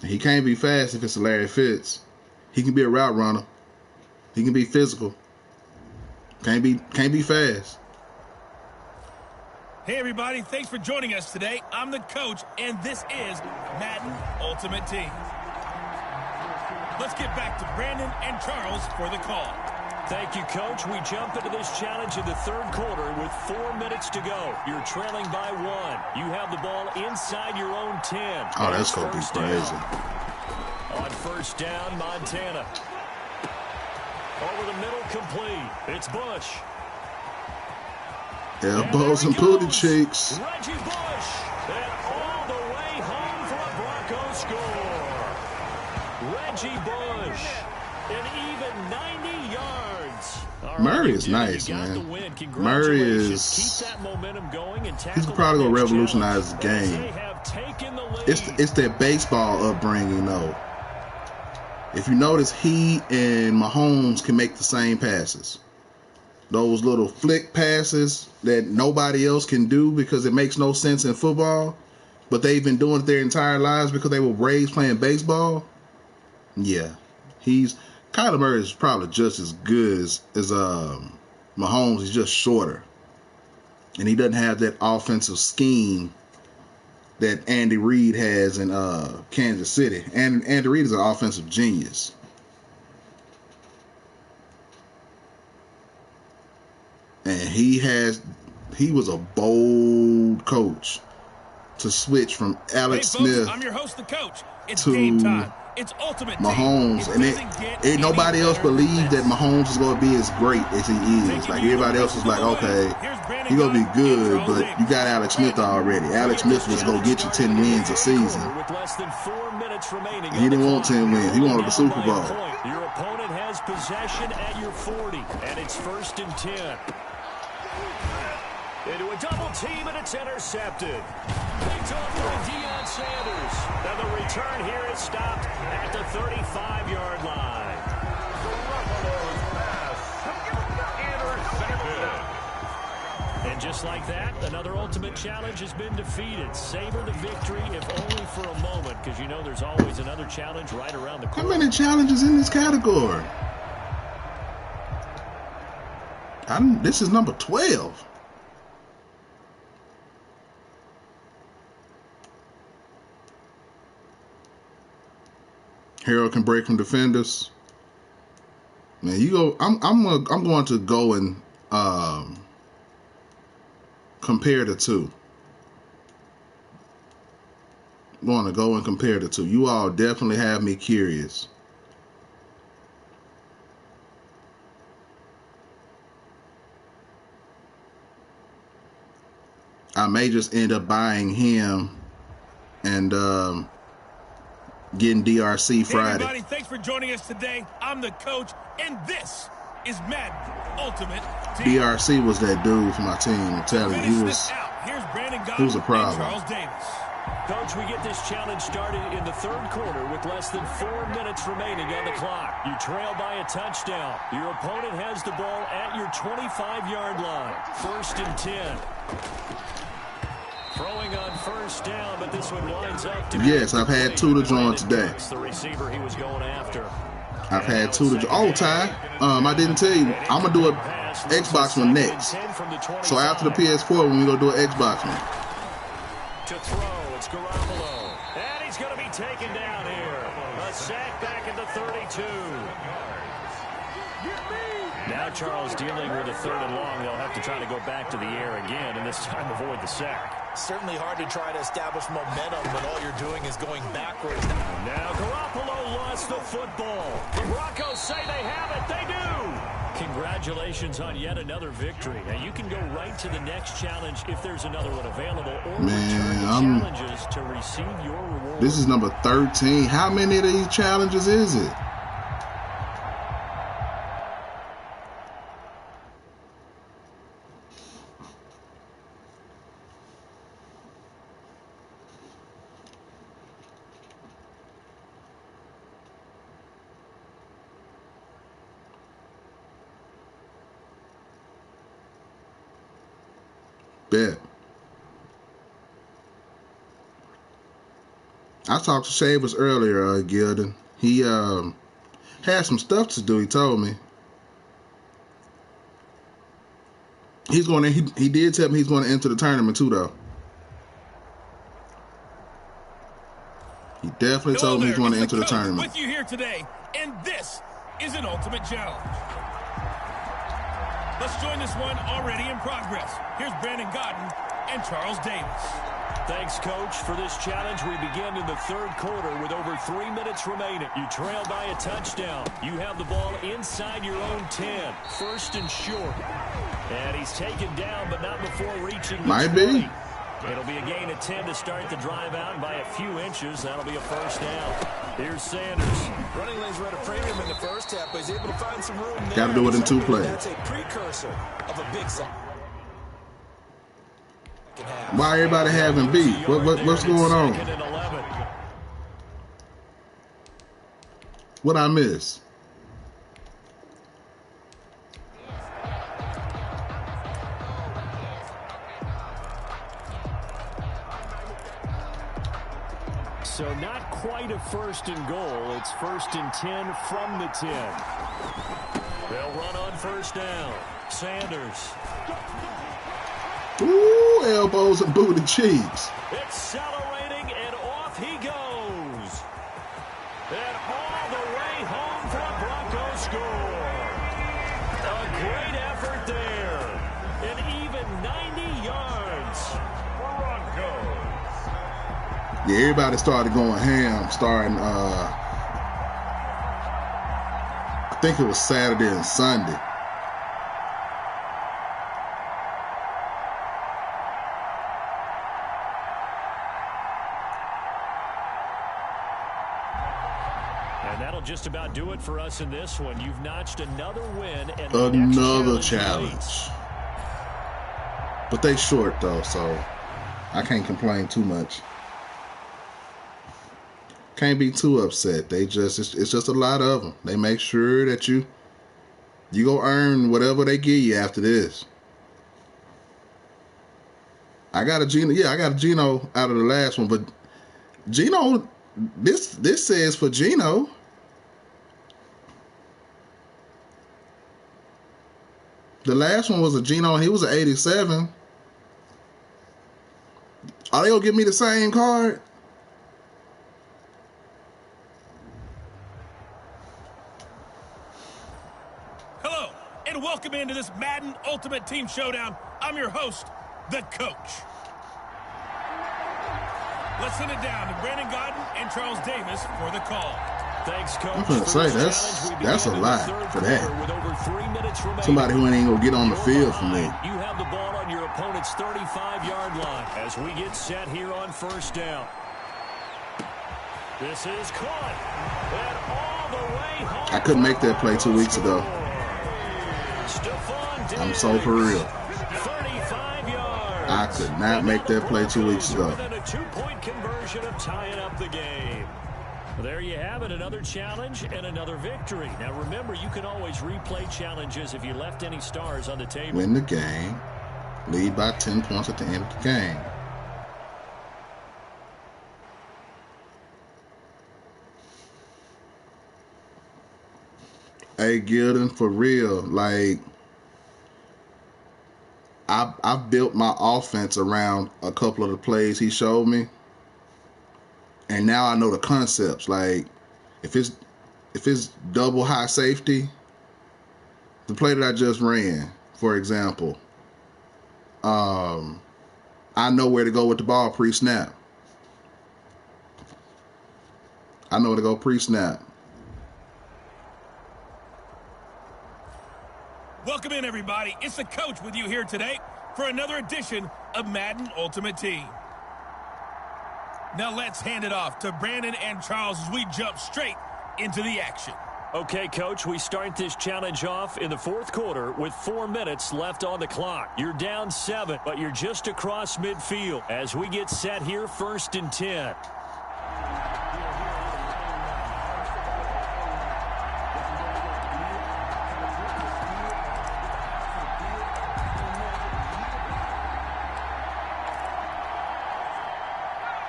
He can't be fast if it's a Larry Fitz. He can be a route runner. He can be physical. Can't be fast. Hey everybody, thanks for joining us today. I'm the coach, and this is Madden Ultimate Team. Let's get back to Brandon and Charles for the call. Thank you, Coach. We jump into this challenge in the 3rd quarter with 4 minutes to go. You're trailing by 1. You have the ball inside your own 10. Oh, that's going to be crazy. On 1st down, Montana. Over the middle, complete. It's Bush. Elbows and booty cheeks. Reggie Bush. And all the way home for a Broncos score. Reggie Bush. An even 90 yards. Murray is nice, man. Murray is... Keep that momentum going and he's probably going to revolutionize the game. It's that baseball upbringing, though. If you notice, he and Mahomes can make the same passes. Those little flick passes that nobody else can do because it makes no sense in football, but they've been doing it their entire lives because they were raised playing baseball. Yeah, Kyler Murray is probably just as good as Mahomes. He's just shorter, and he doesn't have that offensive scheme that Andy Reid has in Kansas City. And Andy Reid is an offensive genius. And he was a bold coach to switch from Alex Smith I'm your host, the coach. It's to game time. It's ultimate Mahomes. And ain't nobody else believed that Mahomes is going to be as great as he is. Like, everybody else was like, okay, he's going to be good, but you got Alex Smith already. Alex Smith was going to get you 10 wins a season. He didn't want 10 wins. He wanted the Super Bowl. Your opponent has possession at your 40, and it's 1st and 10. Into a double team, and it's intercepted. Picked off by Deion Sanders. And the return here is stopped at the 35-yard line. And just like that, another ultimate challenge has been defeated. Savor the victory, if only for a moment, because you know there's always another challenge right around the corner. How many challenges in this category? This is number 12. Harold can break from defenders. Man, you go. I'm going to go and compare the two. I'm going to go and compare the two. You all definitely have me curious. I may just end up buying him and getting DRC Friday. Hey everybody, thanks for joining us today. I'm the coach, and this is Madden Ultimate Team. DRC was that dude for my team. I'm telling you, he was a problem. Charles Davis. Coach, we get this challenge started in the 3rd quarter with less than 4 minutes remaining on the clock. You trail by a touchdown. Your opponent has the ball at your 25-yard line. 1st and 10. Throwing on 1st down, but this one winds up to... Yes, I've had 2 to join today. The receiver he was going after. I've had 2 to join. Oh, Ty, I didn't tell you. I'm going to do an Xbox one next. So after the PS4, when we go do an Xbox one. To throw, it's Garoppolo. And he's going to be taken down here. A sack back at the 32. Now Charles dealing with a 3rd and long. They'll have to try to go back to the air again, and this time avoid the sack. Certainly hard to try to establish momentum when all you're doing is going backwards. Now Garoppolo lost the football. The Broncos say they have it. They do. Congratulations on yet another victory. Now you can go right to the next challenge if there's another one available, or return the challenges to receive your reward. This is number 13. How many of these challenges is it? Bet. I talked to Shavers earlier, Gilden. He had some stuff to do, he told me. He's going to, he did tell me he's going to enter the tournament too, though. He definitely told me he's going to enter the tournament. With you here today, and this is an ultimate challenge. Let's join this one already in progress. Here's Brandon Godden and Charles Davis. Thanks, Coach. For this challenge, we begin in the 3rd quarter with over 3 minutes remaining. You trail by a touchdown. You have the ball inside your own 10. 1st and short. And he's taken down, but not before reaching the 20. It'll be a gain of 10 to start the drive out, and by a few inches, that'll be a first down. Here's Sanders. Running lanes were at a premium in the first half, but he's able to find some room there. Got to do it in 2 plays. That's a precursor of a big second half. Why everybody having beef? What's going on? What I miss? So not quite a first and goal. It's first and 10 from the 10. They'll run on first down. Sanders. Ooh, elbows and booty cheeks. Accelerating, and off he goes. And all the way home for a Bronco score. A great effort there. And even 90 yards. Broncos. Yeah, everybody started going ham starting, I think it was Saturday and Sunday. And that'll just about do it for us in this one. You've notched another win. And another challenge. But they short, though, so I can't complain too much. Can't be too upset. They just it's just a lot of them. They make sure that you go earn whatever they give you after this. I got a Geno. Yeah, I got a Geno out of the last one, but Geno, this says for Geno. The last one was a Geno. He was an 87. Are they gonna give me the same card? And welcome into this Madden Ultimate Team Showdown. I'm your host, the coach. Let's send it down to Brandon Godden and Charles Davis for the call. Thanks, coach. I'm gonna say that's a lot for that. Somebody who ain't gonna get on the field for me. You have the ball on your opponent's 35-yard line as we get set here on first down. This is caught. And all the way home. I couldn't make that play 2 weeks ago. I'm so for real. 35 yards. I could not make that play 2 weeks ago. Within a 2-point conversion of tying up the game. There you have it, another challenge and another victory. Now remember, you can always replay challenges if you left any stars on the table. Win the game. Lead by 10 points at the end of the game. Hey, Gilden, for real, like, I've built my offense around a couple of the plays he showed me, and now I know the concepts. Like, if it's double high safety, the play that I just ran, for example, I know where to go with the ball pre-snap. I know where to go pre-snap. Welcome in, everybody. It's the coach with you here today for another edition of Madden Ultimate Team. Now let's hand it off to Brandon and Charles as we jump straight into the action. Okay, Coach, we start this challenge off in the fourth quarter with 4 minutes left on the clock. You're down 7, but you're just across midfield as we get set here first and 10.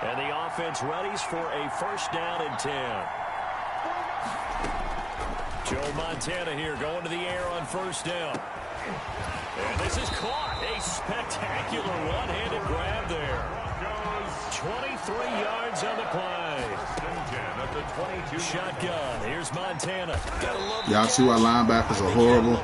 And the offense readies for a first down and 10. Joe Montana here going to the air on first down. And this is caught. A spectacular one-handed grab there. 23 yards on the play. Shotgun. Here's Montana. Y'all see why linebackers are horrible?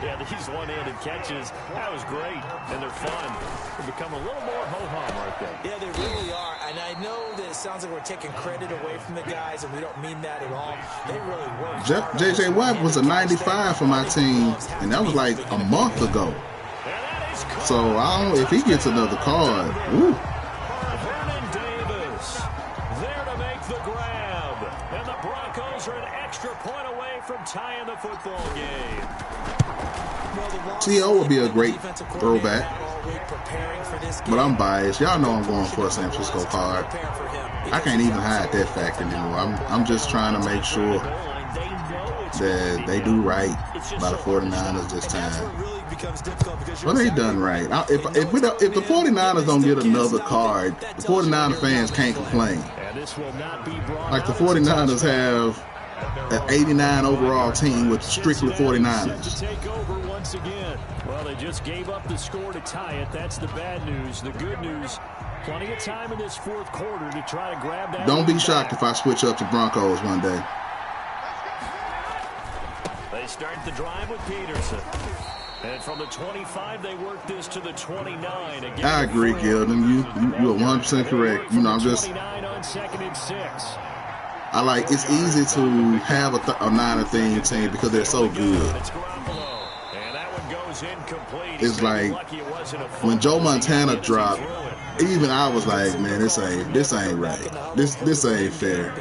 Yeah, these one-handed catches, that was great. And they're fun. They become a little more ho-hum right there. Yeah, they really are. And I know that it sounds like we're taking credit away from the guys, and we don't mean that at all. They really work. J.J. Watt was a 95 for my team, and that was like a month ago. And that So I don't know if he gets another card. Ooh. Vernon Davis there to make the grab. And the Broncos are an extra point away from tying the football game. T.O. would be a great throwback. But I'm biased. Y'all know I'm going for a San Francisco card. I can't even hide that fact anymore. I'm just trying to make sure that they do right by the 49ers this time. Well, they done right. If the 49ers don't get another card, the 49er fans can't complain. Like the 49ers have an 89 overall team with strictly 49ers. Well, they just gave up the score to tie it. That's the bad news. The good news, plenty of time in this fourth quarter to try to grab that. Don't be shocked if I switch up to Broncos one day. They start the drive with Peterson. And from the 25, they work this to the 29. Again, I agree, Gilden. You are 100% correct. You know, I'm just. On 2nd and 6. I like it's easy to have a Niner theme team because they're so good. It's like when Joe Montana dropped, even I was like, man, this ain't right. This ain't fair.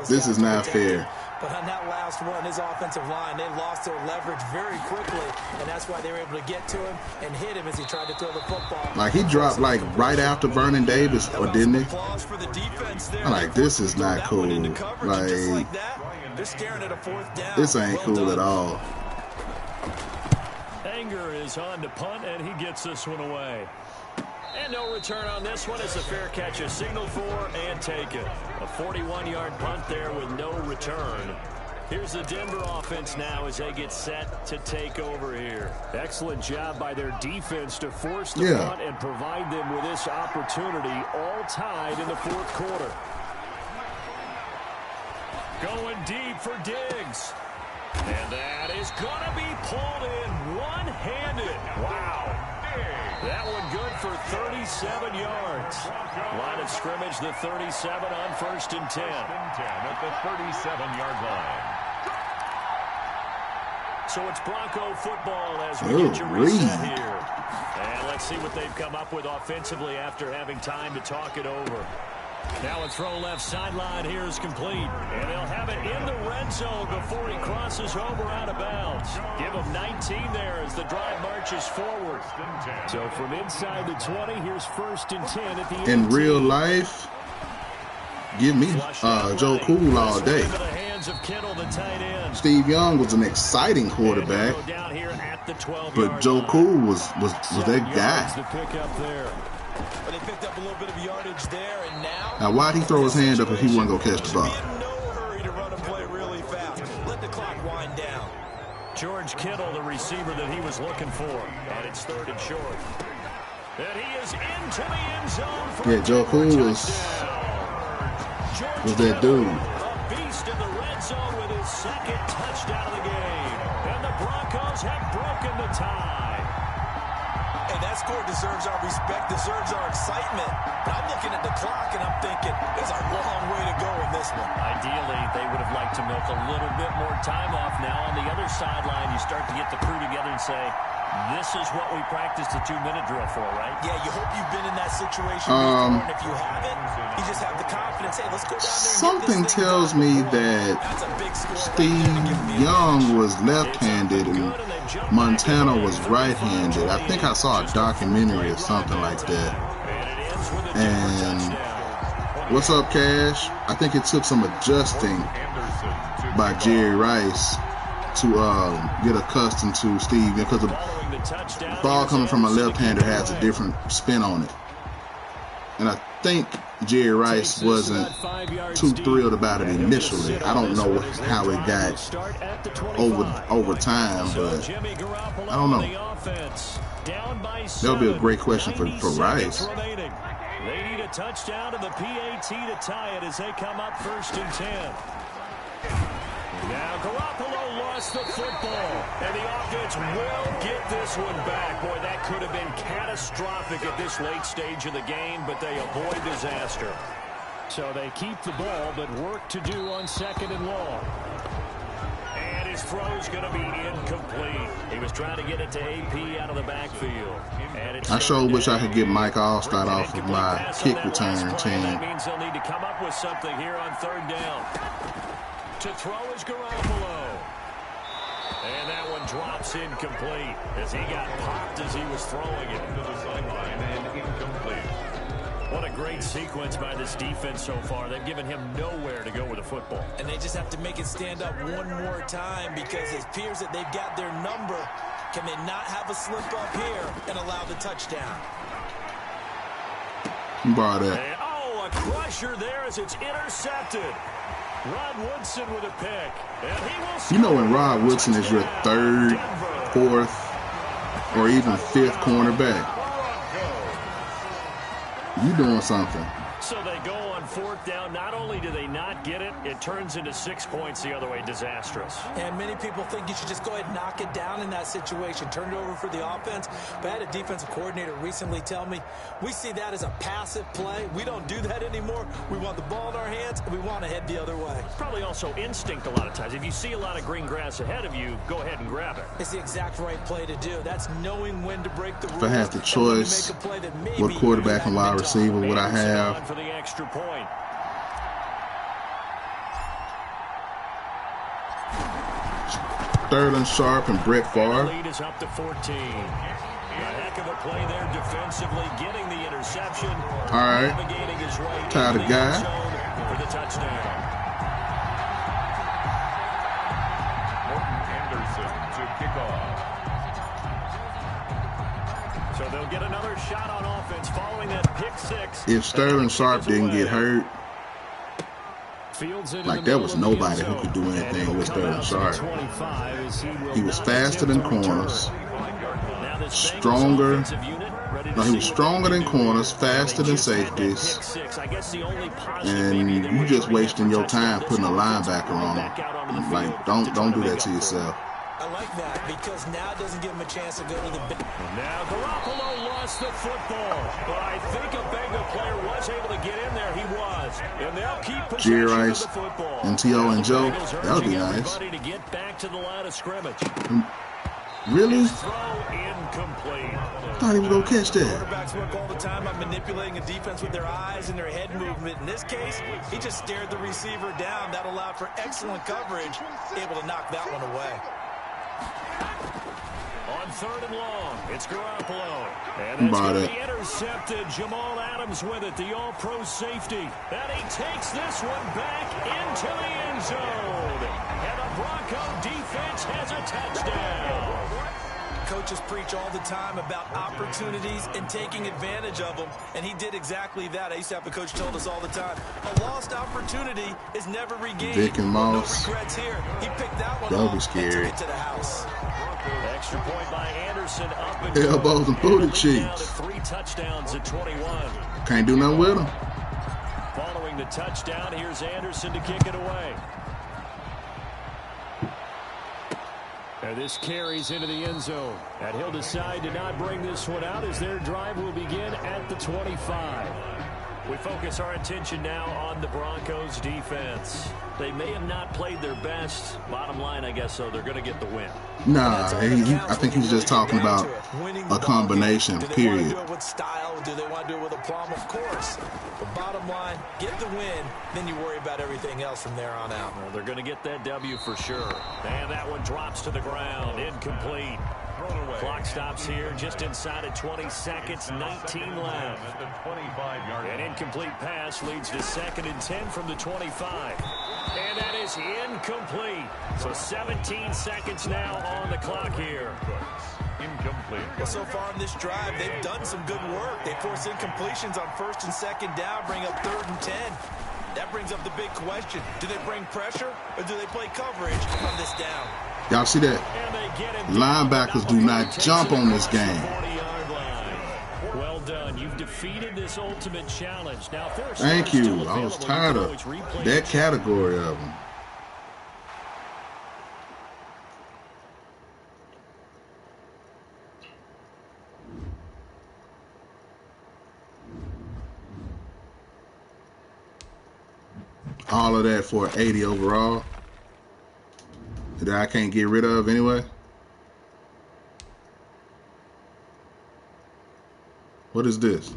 This is not fair. But on that last one, his offensive line, they lost their leverage very quickly, and that's why they were able to get to him and hit him as he tried to throw the football. Like, he dropped, like, right after Vernon Davis, or didn't he? I'm like, this is not cool. Like, this ain't cool at all. Anger is on to punt, and he gets this one away. And no return on this one. It's a fair catch, a signal for, and take it. A 41-yard punt there with no return. Here's the Denver offense now as they get set to take over here. Excellent job by their defense to force the punt and provide them with this opportunity, all tied in the fourth quarter. Going deep for Diggs. And that is going to be pulled in one-handed. Wow. That one good for 37 yards. Line of scrimmage, the 37 on 1st and 10. At the 37-yard line. So it's Bronco football as we get you reset here. And let's see what they've come up with offensively after having time to talk it over. Now a throw left sideline here is complete. And they'll have it in the red zone before he crosses over out of bounds. Give him 19 there as the drive marches forward. So from inside the 20, here's 1st and 10 at the end. In real life, give me Joe Cool all day. Steve Young was an exciting quarterback, but Joe Cool was that guy. But they picked up a little bit of yardage there, and now why'd he throw his hand up if he wasn't going to catch the ball? In no hurry to run and play really fast. Let the clock wind down. George Kittle, the receiver that he was looking for, and it's 3rd and short. And he is into the end zone. Yeah, Joe Cool was that dude. A beast in the red zone with his 2nd touchdown of the game. And the Broncos have broken the tie. Hey, that score deserves our respect, deserves our excitement. But I'm looking at the clock and I'm thinking, there's a long way to go in this one. Ideally, they would have liked to milk a little bit more time off. Now on the other sideline, you start to get the crew together and say, this is what we practiced a 2-minute drill for, right? Yeah, you hope you've been in that situation before, and if you haven't, you just have the confidence. Hey, let's go down there and something get this tells me that Steve Young was left-handed and Montana was right-handed. I think I saw a documentary or something like that. And what's up, Cash? I think it took some adjusting by Jerry Rice to get accustomed to Steve, because the ball coming from a left-hander has a different spin on it. And I think Jerry Rice wasn't too thrilled about it initially. I don't know how it got over time, but I don't know. That'll be a great question for Rice. They need a touchdown to the PAT to tie it as they come up 1st and 10. Now Garoppolo lost the football, and the offense will get this one back. Boy, that could have been catastrophic at this late stage of the game, but they avoid disaster. So they keep the ball, but work to do on 2nd and long. And his His throw's going to be incomplete. He was trying to get it to AP out of the backfield. And it's I sure wish I could get Mike Allstott off of my kick return team. That means they'll need to come up with something here on third down. To throw is Garoppolo. And that one drops incomplete as he got popped as he was throwing it. To the sideline and incomplete. What a great sequence by this defense so far. They've given him nowhere to go with the football. And they just have to make it stand up one more time because it appears that they've got their number. Can they not have a slip up here and allow the touchdown? Borrow that. And, oh, a crusher there as it's intercepted. Rod Woodson with a pick. And he will score. You know when Rod Woodson is your third, fourth, or even fifth cornerback, you doing something. So they go on fourth down. Not only do they not get it, it turns into 6 points the other way. Disastrous. And many people think you should just go ahead and knock it down in that situation. Turn it over for the offense. But I had a defensive coordinator recently tell me, we see that as a passive play. We don't do that anymore. We want the ball in our hands, and we want to head the other way. Probably also instinct a lot of times. If you see a lot of green grass ahead of you, go ahead and grab it. It's the exact right play to do. That's knowing when to break the rules. If I had the choice, what quarterback and wide receiver would I have? For the extra point. Sterling Sharp and Brett Favre. The lead is up to 14. A heck of a play there defensively, getting the interception. All right. Navigating his way Tie the into guy. end zone for the touchdown. Morton Anderson to kick off. So they'll get another shot on offense following that pick six. If Sterling Sharp didn't get hurt, like there was nobody who could do anything with Sterling Sharp. He was faster than corners, stronger. No, he was stronger than corners, faster than safeties, and you just wasting your time putting a linebacker on him. Like, don't do that to yourself. I like that because now it doesn't give him a chance to go to the... Now Garoppolo lost the football, but I think a Bengal player was able to get in there. He was. And they'll keep possession of the football. and T.O. and Joe, that would be nice. To get back to the line of scrimmage. Really? Throw incomplete. I thought he was going to catch that. Quarterbacks work all the time on manipulating a defense with their eyes and their head movement. In this case, he just stared the receiver down. That allowed for excellent coverage, able to knock that one away. On third and long, it's Garoppolo. And that's going to be intercepted. Jamal Adams with it, the all-pro safety. And he takes this one back into the end zone. And the Bronco defense has a touchdown. Coaches preach all the time about opportunities and taking advantage of them, and he did exactly that. I used to have a coach told us all the time, a lost opportunity is never regained. Vic and Moss. No regrets here. He picked that one That'll be off scary. and took it to the house. Extra point by Anderson, up and Elbows and booty down cheeks. to 3 touchdowns at 21. Can't do nothing with him. Following the touchdown, here's Anderson to kick it away. And this carries into the end zone. And he'll decide to not bring this one out as their drive will begin at the 25. We focus our attention now on the Broncos defense. They may have not played their best. Bottom line, I guess, so they're going to get the win. Nah, I think he's just talking about a combination, period. Do they want to do it with style? Do they want to do it with aplomb? Of course. But bottom line, get the win, then you worry about everything else from there on out. Well, they're going to get that W for sure. And that one drops to the ground. Incomplete. Clock stops here just inside of 20 seconds, 19 left. An incomplete pass leads to 2nd and 10 from the 25. And that is incomplete. So 17 seconds now on the clock here. Incomplete. Well, so far in this drive, they've done some good work. They force incompletions on 1st and 2nd down, bring up 3rd and 10. That brings up the big question. Do they bring pressure or do they play coverage on this down? Y'all see that? Linebackers do not jump on this game. Well done. You've defeated this ultimate challenge. Now, thank you. I was tired of that category of them. All of that for 80 overall. that I can't get rid of anyway. What is this?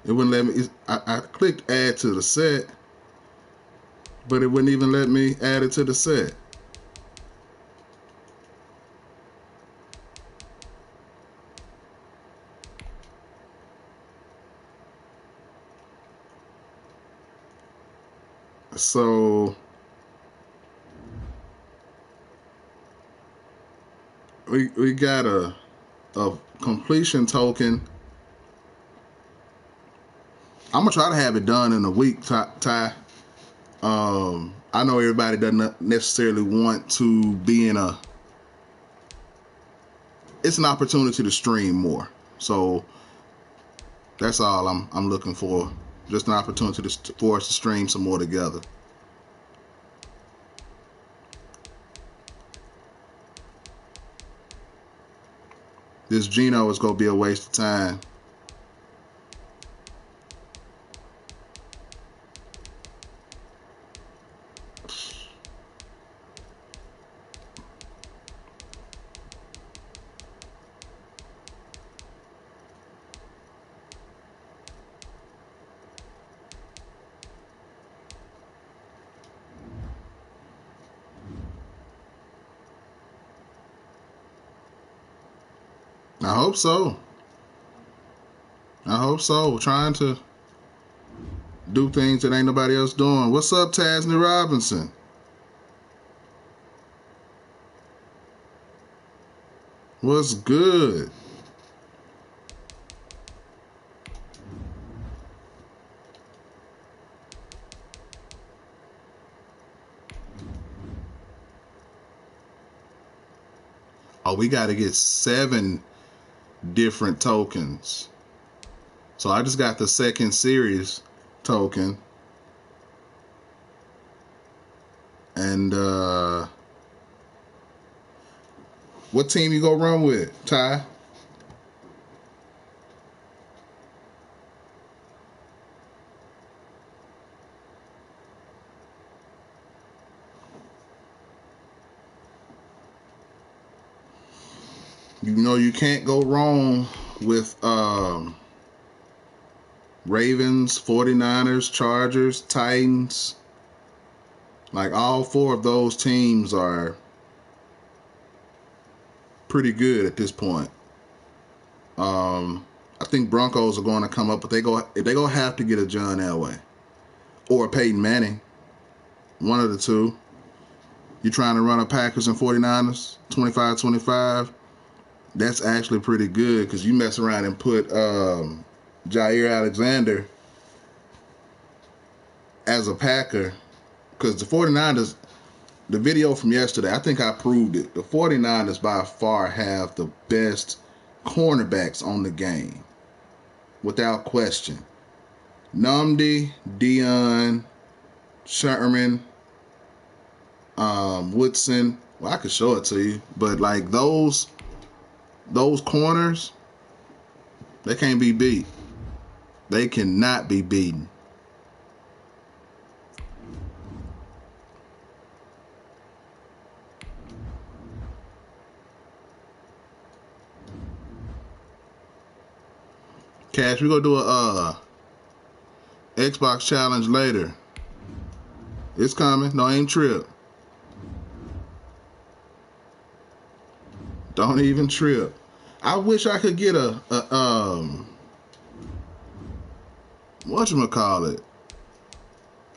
It wouldn't let me. I clicked add to the set, but it wouldn't even let me add it to the set. So we got a completion token. I'm gonna try to have it done in a week, Ty. I know everybody doesn't necessarily want to be in a. It's an opportunity to stream more, so that's all I'm looking for. Just an opportunity for us to stream some more together. This Geno is gonna be a waste of time. I hope so. I hope so. We're trying to do things that ain't nobody else doing. What's up, Tasney Robinson? What's good? Oh, we got to get 7 different tokens. So I just got the second series token. And what team you gonna run with, Ty? You know you can't go wrong with Ravens, 49ers, Chargers, Titans. Like all 4 of those teams are pretty good at this point. I think Broncos are going to come up, but they're going to have to get a John Elway or a Peyton Manning. One of the two. You're trying to run a Packers and 49ers, 25-25. That's actually pretty good because you mess around and put Jair Alexander as a Packer. Because the 49ers, the video from yesterday, I think I proved it. The 49ers by far have the best cornerbacks on the game. Without question. Numdy, Dion, Sherman, Woodson. Well, I could show it to you. But like those corners, they can't be beat. They cannot be beaten. Cash, we're gonna do a Xbox challenge later. It's coming. No, ain't trip. Don't even trip. I wish I could get a whatchamacallit.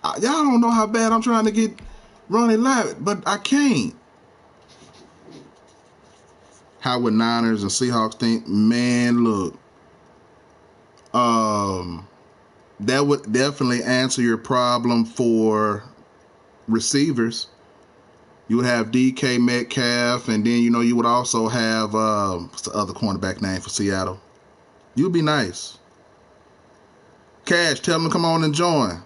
Y'all don't know how bad I'm trying to get Ronnie Lott, but I can't. How would Niners and Seahawks think? Man, look. That would definitely answer your problem for receivers. You would have DK Metcalf, and then you would also have what's the other cornerback name for Seattle? You'd be nice. Cash, tell them to come on and join.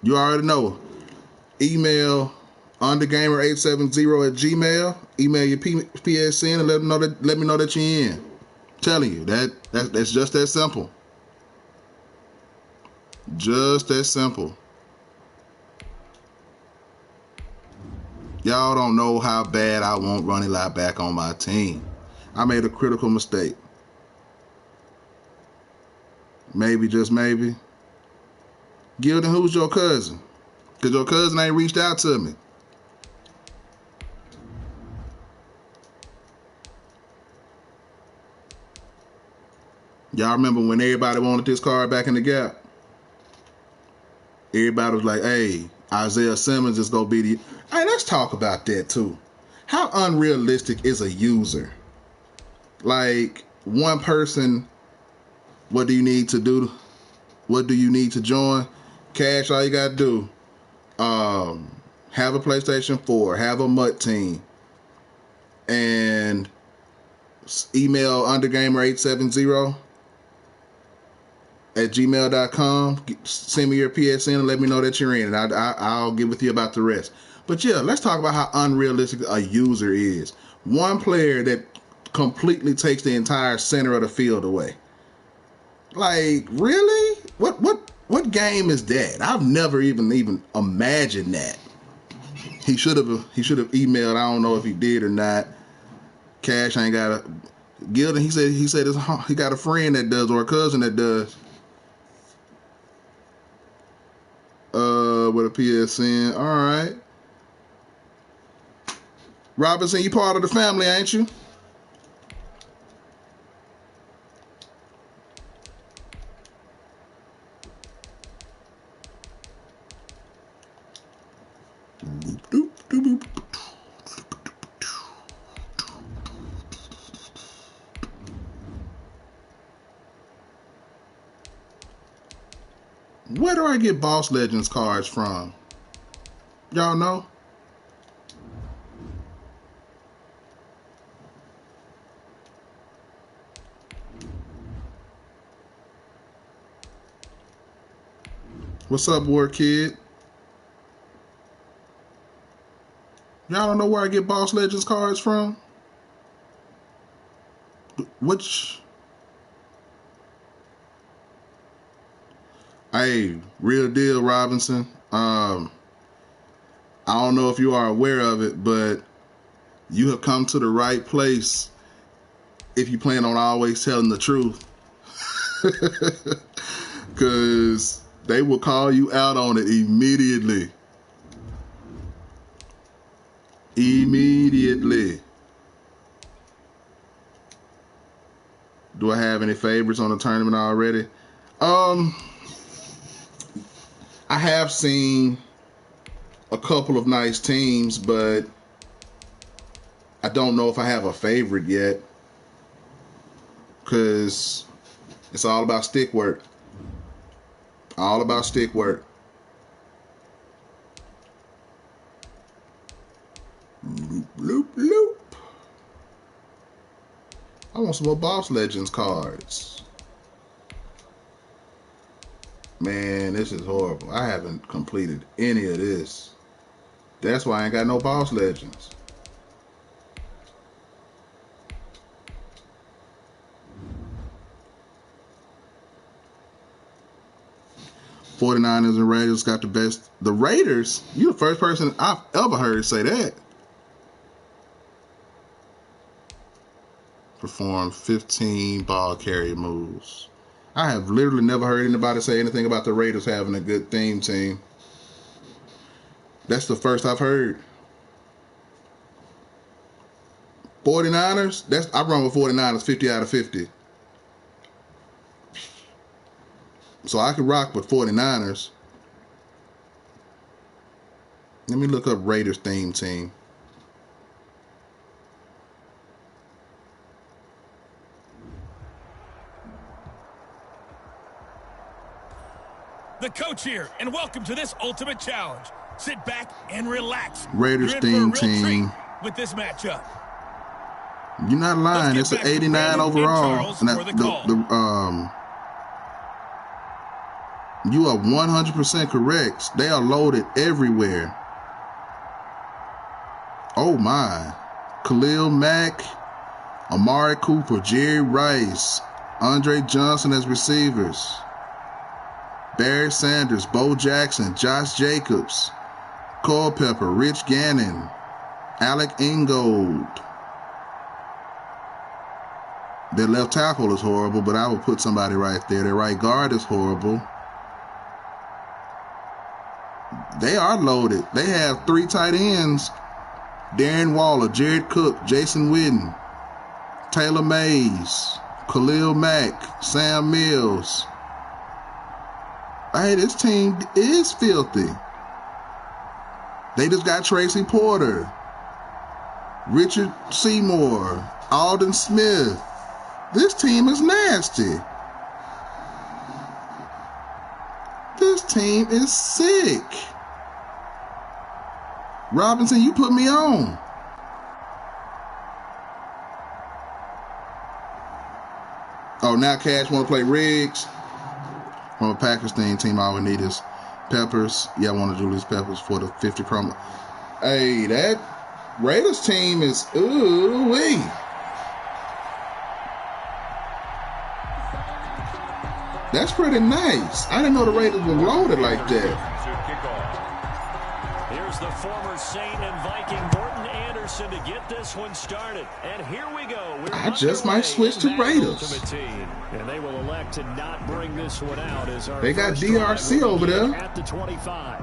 You already know. Email undergamer870 at Gmail. Email your PSN and let me know that you're in. Telling you, that's just that simple. Just that simple. Y'all don't know how bad I want Ronnie Lott back on my team. I made a critical mistake. Maybe, just maybe. Gilden, who's your cousin? Because your cousin ain't reached out to me. Y'all remember when everybody wanted this card back in the Gap? Everybody was like, hey, Isaiah Simmons is going to be the... Hey, let's talk about that too. How unrealistic is a user? Like, one person, what do you need to do? What do you need to join? Cash, all you got to do. Have a PlayStation 4. Have a MUT team. And email undergamer870 at gmail.com. Send me your PSN and let me know that you're in, and I'll get with you about the rest. But yeah, let's talk about how unrealistic a user is. One player that completely takes the entire center of the field away. Like, really? What game is that? I've never even imagined that. He should have emailed. I don't know if he did or not. Cash ain't got a Gilden. He said he got a friend that does, or a cousin that does. With a PSN. All right. Robinson, you part of the family, ain't you? Where do I get Boss Legends cards from? Y'all know? What's up, War Kid? Y'all don't know where I get Boss Legends cards from? Which... Hey, real deal, Robinson. I don't know if you are aware of it, but you have come to the right place if you plan on always telling the truth. Because they will call you out on it immediately. Immediately. Do I have any favorites on the tournament already? I have seen a couple of nice teams, but I don't know if I have a favorite yet, because it's all about stick work. All about stick work. Loop, loop, loop. I want some more Boss Legends cards. Man, this is horrible. I haven't completed any of this. That's why I ain't got no Boss Legends. '49ers and Raiders got the best. The Raiders? You're the first person I've ever heard say that. Perform 15 ball carrier moves. I have literally never heard anybody say anything about the Raiders having a good theme team. That's the first I've heard. 49ers? I run with 49ers 50 out of 50. So I could rock with 49ers. Let me look up Raiders theme team. The coach here, and welcome to this ultimate challenge. Sit back and relax. Raiders theme team with this matchup. You're not lying. It's an 89 overall. And you are 100% correct. They are loaded everywhere. Oh my. Khalil Mack, Amari Cooper, Jerry Rice, Andre Johnson as receivers. Barry Sanders, Bo Jackson, Josh Jacobs, Culpepper, Rich Gannon, Alec Ingold. Their left tackle is horrible, but I will put somebody right there. Their right guard is horrible. They are loaded. They have 3 tight ends. Darren Waller, Jared Cook, Jason Witten, Taylor Mays, Khalil Mack, Sam Mills. Hey, this team is filthy. They just got Tracy Porter, Richard Seymour, Alden Smith. This team is nasty. This team is sick. Robinson, you put me on. Oh, now Cash want to play Riggs. From a Pakistan team, all we need is Peppers. Yeah, I want to do these Peppers for the 50 promo. Hey, that Raiders team is ooh-wee. That's pretty nice. I didn't know the Raiders were loaded like that. Here's the former Saint and Viking Morton Anderson to get this one started. And here we go. I just might switch to Raiders. And they will elect to not bring this one out as our they got DRC over there. At the 25.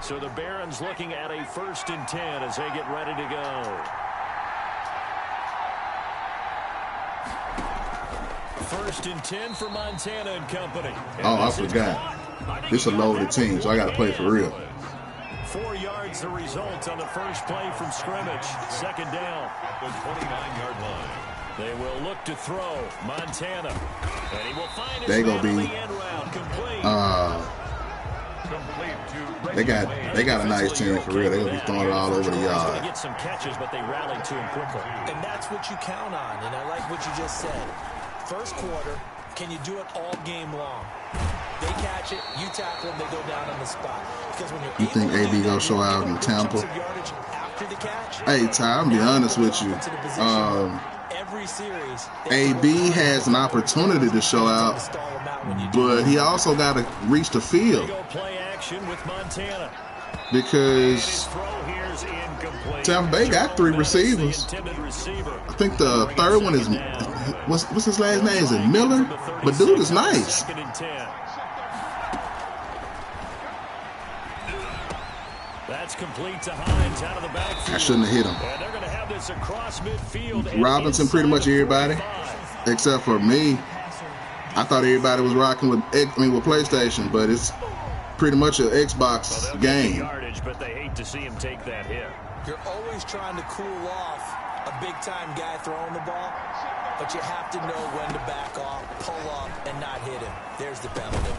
So the Barons looking at a 1st and 10 as they get ready to go. 1st and 10 for Montana and company. And I forgot. This is a loaded team, so I got to play for real. 4 yards the result on the first play from scrimmage. 2nd down. The 29-yard line. They will look to throw. Montana. And he will find his they gonna be the end round complete. They got a nice team for real. They're gonna be throwing it all over the yard. Get some catches, but they rallied to him quickly. And that's what you count on. And I like what you just said. First quarter, can you do it all game long? They catch it, you tackle them, they go down on the spot. Because when you think AB gonna show out in Tampa? Hey, Ty, I'm gonna be honest with you. AB has an opportunity to show out, but he also got to reach the field. Because Tampa Bay got 3 receivers. I think the third one is, what's his last name? Is it Miller? But dude is nice. That's complete to Hines out of the backfield. I shouldn't have hit him. And they're going to have this across midfield. Robinson, pretty much everybody, except for me. I thought everybody was rocking with PlayStation, but it's pretty much an Xbox game. Yardage, but they hate to see him take that hit. You're always trying to cool off a big-time guy throwing the ball, but you have to know when to back off, pull up, and not hit him. There's the penalty.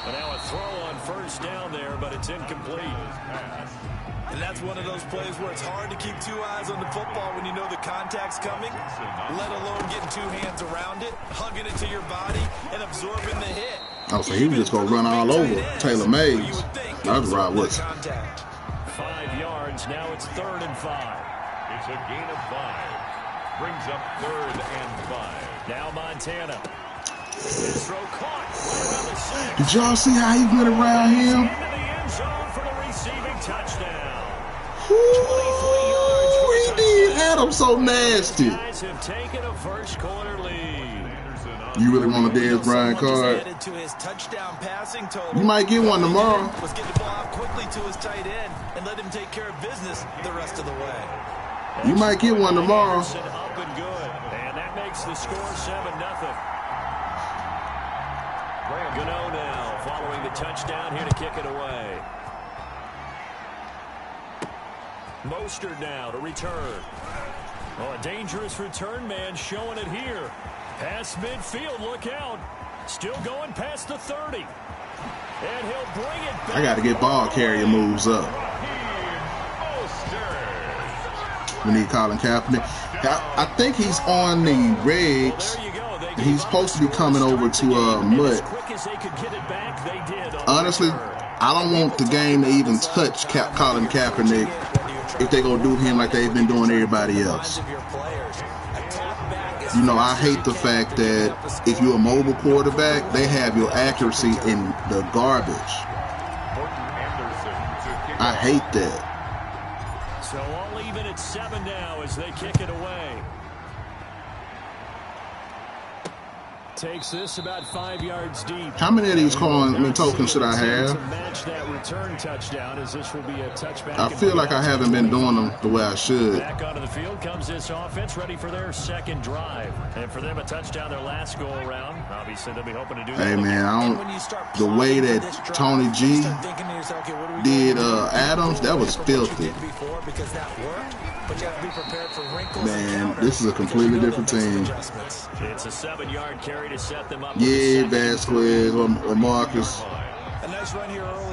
And now a throw on first down there, but it's incomplete. And that's one of those plays where it's hard to keep 2 eyes on the football when you know the contact's coming, let alone getting 2 hands around it, hugging it to your body, and absorbing the hit. Oh, so he was just going to run all over Taylor Mays. That was right with 5 yards. Now it's 3rd and 5. It's a gain of 5. Brings up 3rd and 5. Now Montana. His throw caught right around the 6. Did y'all see how he went around him? Into the end zone for the receiving touchdown. Ooh, he did have him so nasty. Guys have taken a first quarter lead. You really want a Dez Bryant card? You might get one tomorrow. Was getting the ball out quickly to his tight end and let him take care of business the rest of the way. You might get one tomorrow. Up and good, and that makes the score 7-0. Gano now following the touchdown here to kick it away. Mostert now to return. Oh, a dangerous return man showing it here. Past midfield, look out. Still going past the 30. And he'll bring it back. I got to get ball carrier moves up. We need Colin Kaepernick. I think he's on the Reds. He's supposed to be coming over to Mutt. Honestly, I don't want the game to even touch Colin Kaepernick if they gonna do him like they've been doing everybody else. You know, I hate the fact that if you're a mobile quarterback, they have your accuracy in the garbage. I hate that. So all even at 7 now as they kick it away. Takes this about 5 yards deep. How many of these tokens should I have? Match that return touchdown, as this will be a touchback. I feel like I haven't been doing them the way I should. Back onto the field comes this offense, ready for their second drive. And for them, a touchdown their last go around. Obviously, they'll be hoping to do that. Hey, man, the way that Tony G did Adams, that was filthy. Man, this is a completely different team. It's a 7-yard carry to set them up. Yeah, Vasquez or Marcus.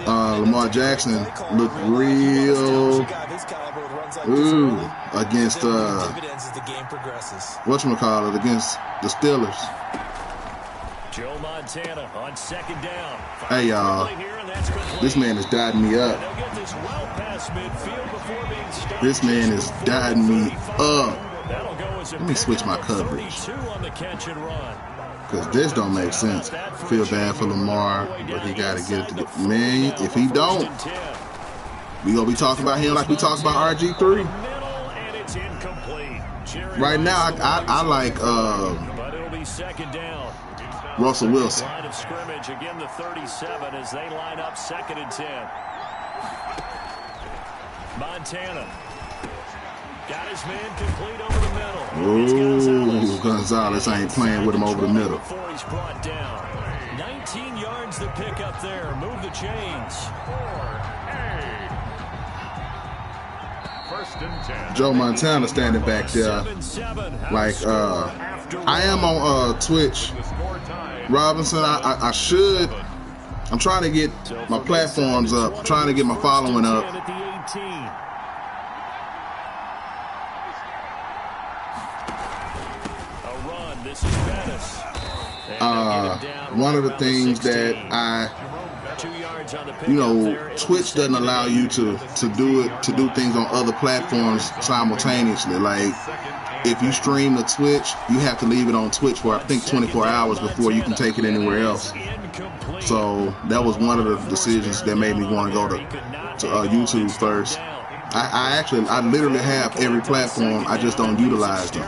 Lamar Jackson looked real against whatchamacallit, against the Steelers. Joe Montana on second down. Hey, y'all, this man is dotting me up. This man is dotting me up. Let me switch my coverage, because this don't make sense. I feel bad for Lamar, but he got to get it together. Man, if he don't, we going to be talking about him like we talked about RG3. Right now, I like Russell Wilson. Line of scrimmage again, the 37 as they line up 2nd and 10. Montana got his man complete over the middle. Ooh, Gonzalez ain't playing with him over the middle. Before he's brought down. 19 yards to pick up there. Move the chains. 1st and 10. Joe Montana standing back there like I am on Twitch. Robinson, I should. I'm trying to get my platforms up. I'm trying to get my following up. One of the things that Twitch doesn't allow you to do things on other platforms simultaneously. Like, if you stream to Twitch, you have to leave it on Twitch for, I think, 24 hours before you can take it anywhere else. So that was one of the decisions that made me want to go to YouTube first. I literally have every platform. I just don't utilize them.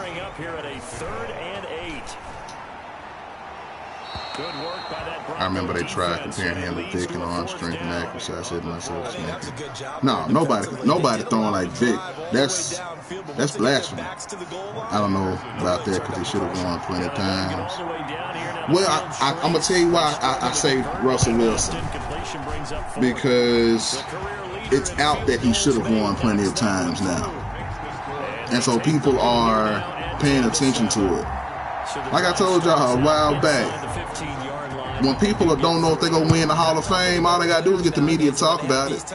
I remember they tried comparing him to Vic in arm strength and accuracy. I said to myself, no, nobody throwing like Vic. That's blasphemy. I don't know about that, because he should have won plenty of times. Well, I'm going to tell you why I say Russell Wilson. Because it's out that he should have won plenty of times now. And so people are paying attention to it. Like I told y'all a while back, when people don't know if they're going to win the Hall of Fame, all they got to do is get the media to talk about it.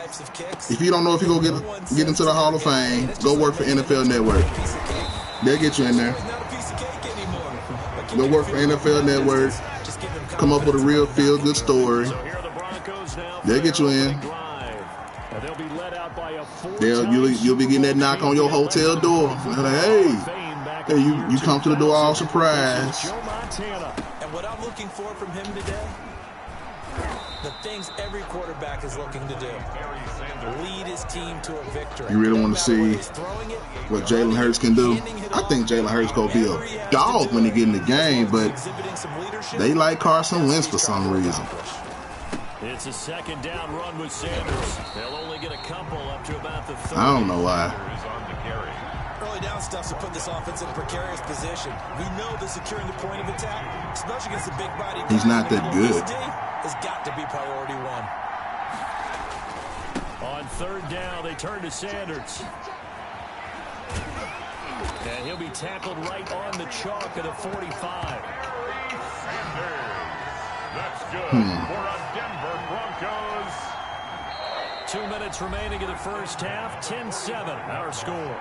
If you don't know if you're going to get into the Hall of Fame, go work for NFL Network. They'll get you in there. Go work for NFL Network. Come up with a real feel-good story. They'll get you in. You'll be getting that knock on your hotel door. Like, hey, you come to the door all surprised. And what I'm looking for from him today, the things every quarterback is looking to do. Lead his team to a victory. You really want to see what Jalen Hurts can do? I think Jalen Hurts going to be a dog when he get in the game, but they like Carson Wentz for some reason. It's a 2nd down run with Sanders. They'll only get a couple up to about the 30. I don't know why. Early down stuff to put this offense in a precarious position. We know that securing the point of attack, especially against a big body, he's not that good. Has got to be priority 1. On 3rd down, they turn to Sanders. And he'll be tackled right on the chalk at the 45. That's good for a Denver Broncos. 2 minutes remaining in the first half. 10-7, our score.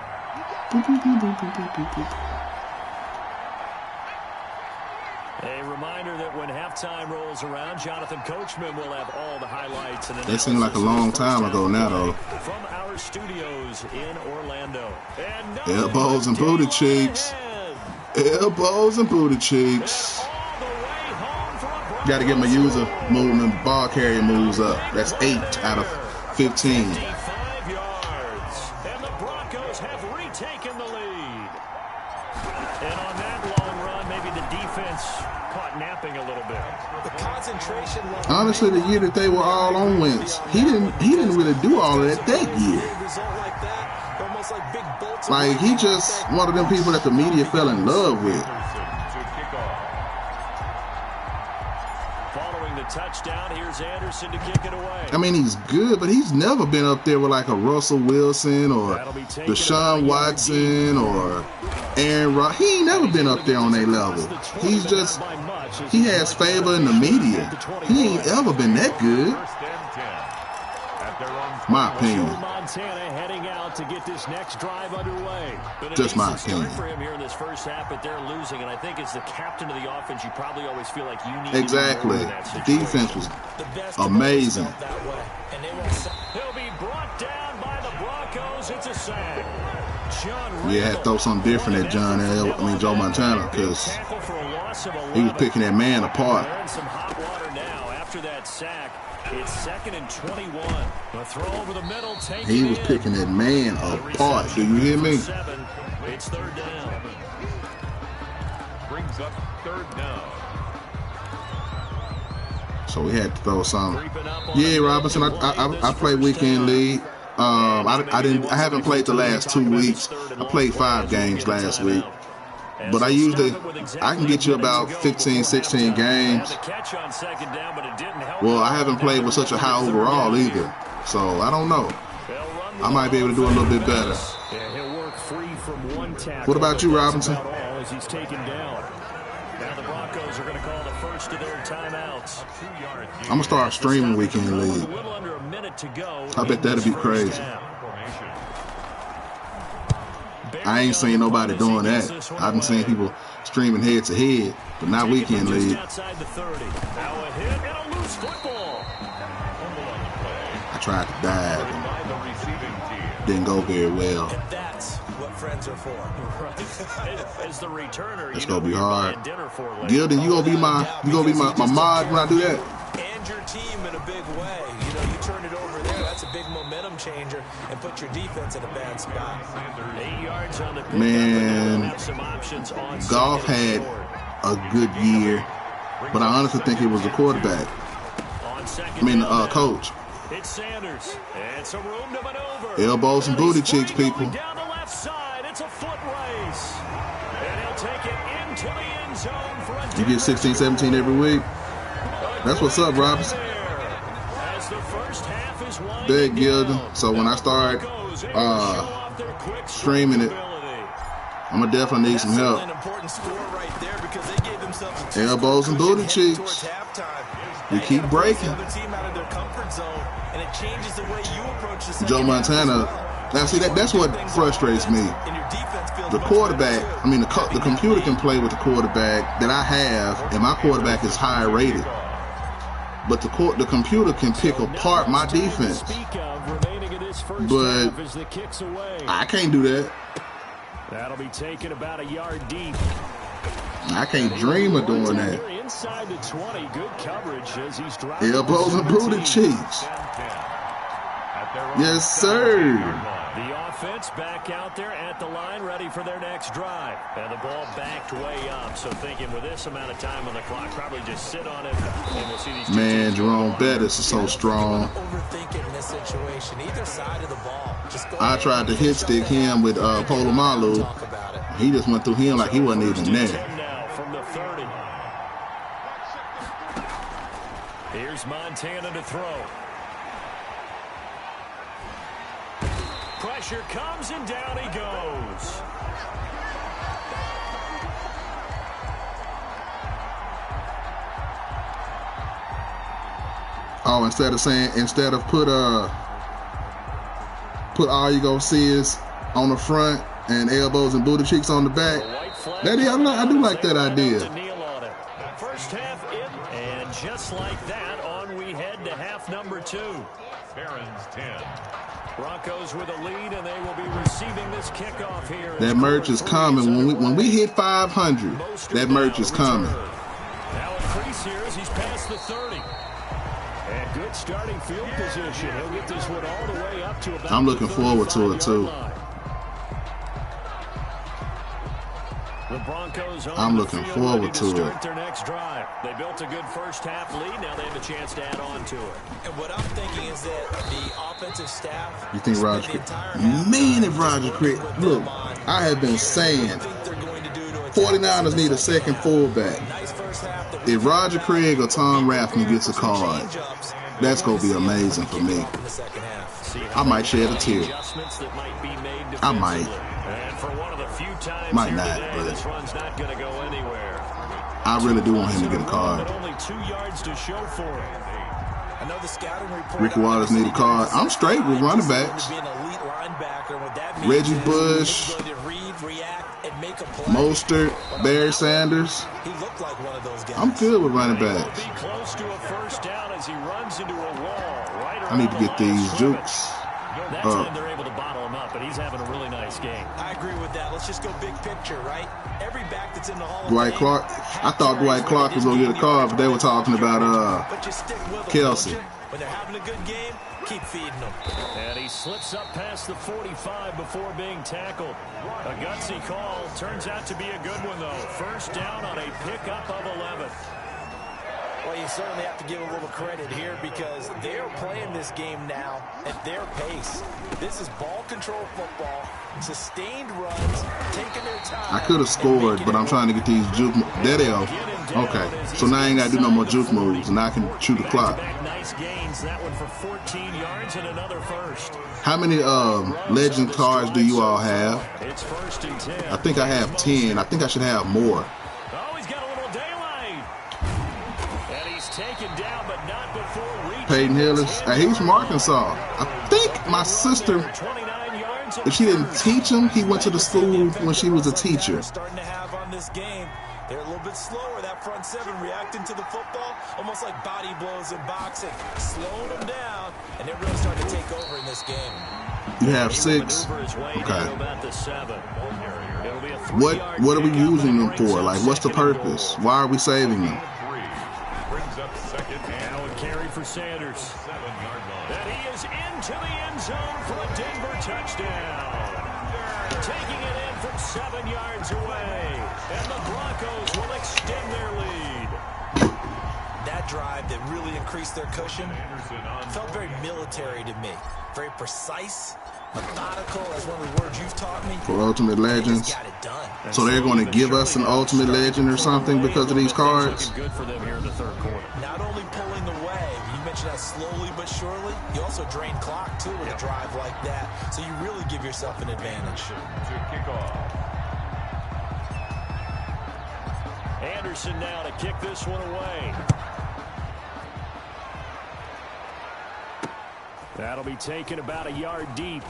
A reminder that when halftime rolls around, Jonathan Coachman will have all the highlights. And that seemed like a long time ago now, though. From our studios in Orlando. Elbows and booty cheeks. Elbows and booty cheeks. Got to get my user movement, ball carrier moves up. That's 8 out of 15. 55 yards. And the Broncos have retaken the lead. And on that long run, maybe the defense caught napping a little bit. The concentration level. Honestly, the year that they were all on Wentz, he didn't really do all of that year. Like, he just one of them people that the media fell in love with. Following the touchdown, here's Anderson to kick it away. I mean, he's good, but he's never been up there with like a Russell Wilson or Deshaun Watson or Aaron Rodgers. He ain't never been up there on their level. He's just, he has favor in the media. He ain't ever been that good. My opinion. Montana heading out to get this next drive underway. Just my opinion. For him here in this first half, but they're losing, and I think as the captain of the offense, you probably always feel like you need exactly. To that the defense was amazing. He'll be brought down by the Broncos. It's a sack. Yeah, had to throw something different at Joe Montana, because he was picking that man apart. They're in some hot water now after that sack. It's 2nd and 21. The throw over the middle. He was picking that man apart. Do you hear me? It's 3rd down. Brings up 3rd down. So we had to throw some. Yeah, Robinson. I played weekend league. I haven't played the last 2 weeks. I played 5 games last week. But I can get you about 15, 16 games. Well, I haven't played with such a high overall either. So, I don't know. I might be able to do a little bit better. What about you, Robinson? I'm going to start streaming weekend league. I bet that'll be crazy. I ain't seen nobody doing that. I've been seeing people streaming head to head, but not weekend league. I tried to dive and didn't go very well. That's what friends are for. It's gonna be hard. Gilden, you gonna be my mod when I do that? And your team in a big way. You know, you turn it over there. That's a big momentum changer and put your defense in a bad spot. 8 yards on the Man, Goff had a good year, but I honestly think it was the quarterback. I mean, the coach. It's Sanders. And some room to maneuver. Elbows and booty cheeks, people. Down the left side. It's a foot race. And he'll take it into the end zone for a you get 16, 17 every week. That's what's up, Robinson. There, Gilden. So when I start streaming it, I'm gonna definitely need some help. Elbows and booty cheeks. We keep breaking. Joe Montana. Now, see, that's what frustrates me. The quarterback, I mean, the computer can play with the quarterback that I have, and my quarterback is higher rated. But the computer can pick apart my defense. But I can't do that. That'll be taken about a yard deep. I can't dream of doing that. Inside the 20, good coverage as he's elbows and booty cheeks. Yes, sir. The offense back out there at the line, ready for their next drive. And the ball backed way up. So thinking with this amount of time on the clock, probably just sit on it. And we'll see these man, Jerome Bettis is so strong. Overthinking this situation. Either side of the ball. I tried to hit stick him with Polomalu. He just went through him like he wasn't even there. From the 30. Here's Montana to throw. Pressure comes and down he goes. Oh, instead of put all you gonna see is on the front and elbows and booty cheeks on the back. I do like that idea. first half in. And just like that, on we head to half number 2. Barron's 10. Broncos with a lead, and they will be receiving this kickoff here. That merch is coming. When we hit 500, that merch is coming. Now increase here as he's past the 30. And good starting field position. He'll get this one all the way up to about I'm looking forward to it, too. The Broncos I'm looking forward to it. Their next drive. They built a good first half lead. Now they have a chance to add on to it. And what I'm thinking is that the offensive staff. You think Roger Craig? Man, if Roger Craig. Look, I have been saying 49ers need a second fullback. If Roger Craig or Tom Rathman gets a card, that's going to be amazing for me. I might shed a tear. I might. Might not, but I really do want him to get a card. Ricky Watters need a card. I'm straight with running backs. Reggie Bush, Mostert, Barry Sanders. I'm good with running backs. I need to get these jukes. That time they're able to bottle him up, but he's having a really nice game. I agree with that. Let's just go big picture, right? Every back that's in the Hall of Dwight Fame, Clark. I thought Dwight Clark was going to get a card, but they were talking about but you stick with them, Kelsey. When they're having a good game, keep feeding them. And he slips up past the 45 before being tackled. A gutsy call. Turns out to be a good one, though. First down on a pickup of 11. Well, you certainly have to give a little credit here because they're playing this game now at their pace. This is ball control football, sustained runs, taking their time. I could have scored, but I'm trying to get these juke moves. There they are. Okay, so now I ain't got to do no more juke moves, and I can shoot the clock. Nice gains. That one for 14 yards and another first. How many legend cards do you all have? It's 1st and 10. I think I have 10. I think I should have more. Oh, he's got a little daylight. And he's taken down, but not before reaching. Peyton Hillis. He's from Arkansas. I think my sister, if she didn't teach him, he went to the school when she was a teacher. Starting to have on this game. They're a little bit slower, that front seven, reacting to the football, almost like body blows in boxing, slowing them down, and they're really starting to take over in this game. You have 6. Okay. What are we using them for? Like, what's the purpose? Why are we saving them? Now a carry for Sanders. And he is into the end zone for a Denver touchdown. Taking it in from 7 yards away. And the Broncos will extend their lead. That drive that really increased their cushion felt very military to me. Very precise, methodical, as one of the words you've taught me. For Ultimate Legends. Got it done. So they're going to give us an Ultimate Legend or something because of these cards? Good for them here in the third quarter. Not only pulling away, you mentioned that slowly but surely, you also drain clock too with a drive like that. So you really give yourself an advantage. To kick off. Anderson now to kick this one away. That'll be taken about a yard deep.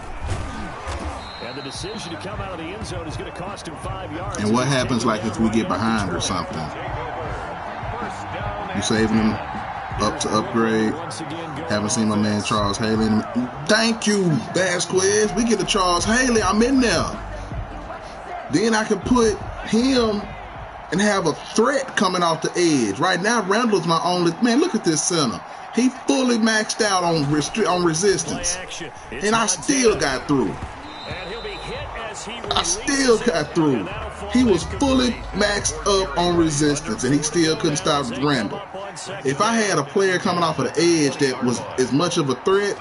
And the decision to come out of the end zone is going to cost him 5 yards. And what happens like if we get behind or something? You saving them up to upgrade? Haven't seen my man Charles Haley. Thank you, Vasquez. We get to Charles Haley. I'm in there. Then I can put him and have a threat coming off the edge. Right now, Randall's my only... Man, look at this center. He fully maxed out on resistance. And I still got through. I still got through. He was fully maxed up on resistance, and he still couldn't stop Randall. If I had a player coming off of the edge that was as much of a threat,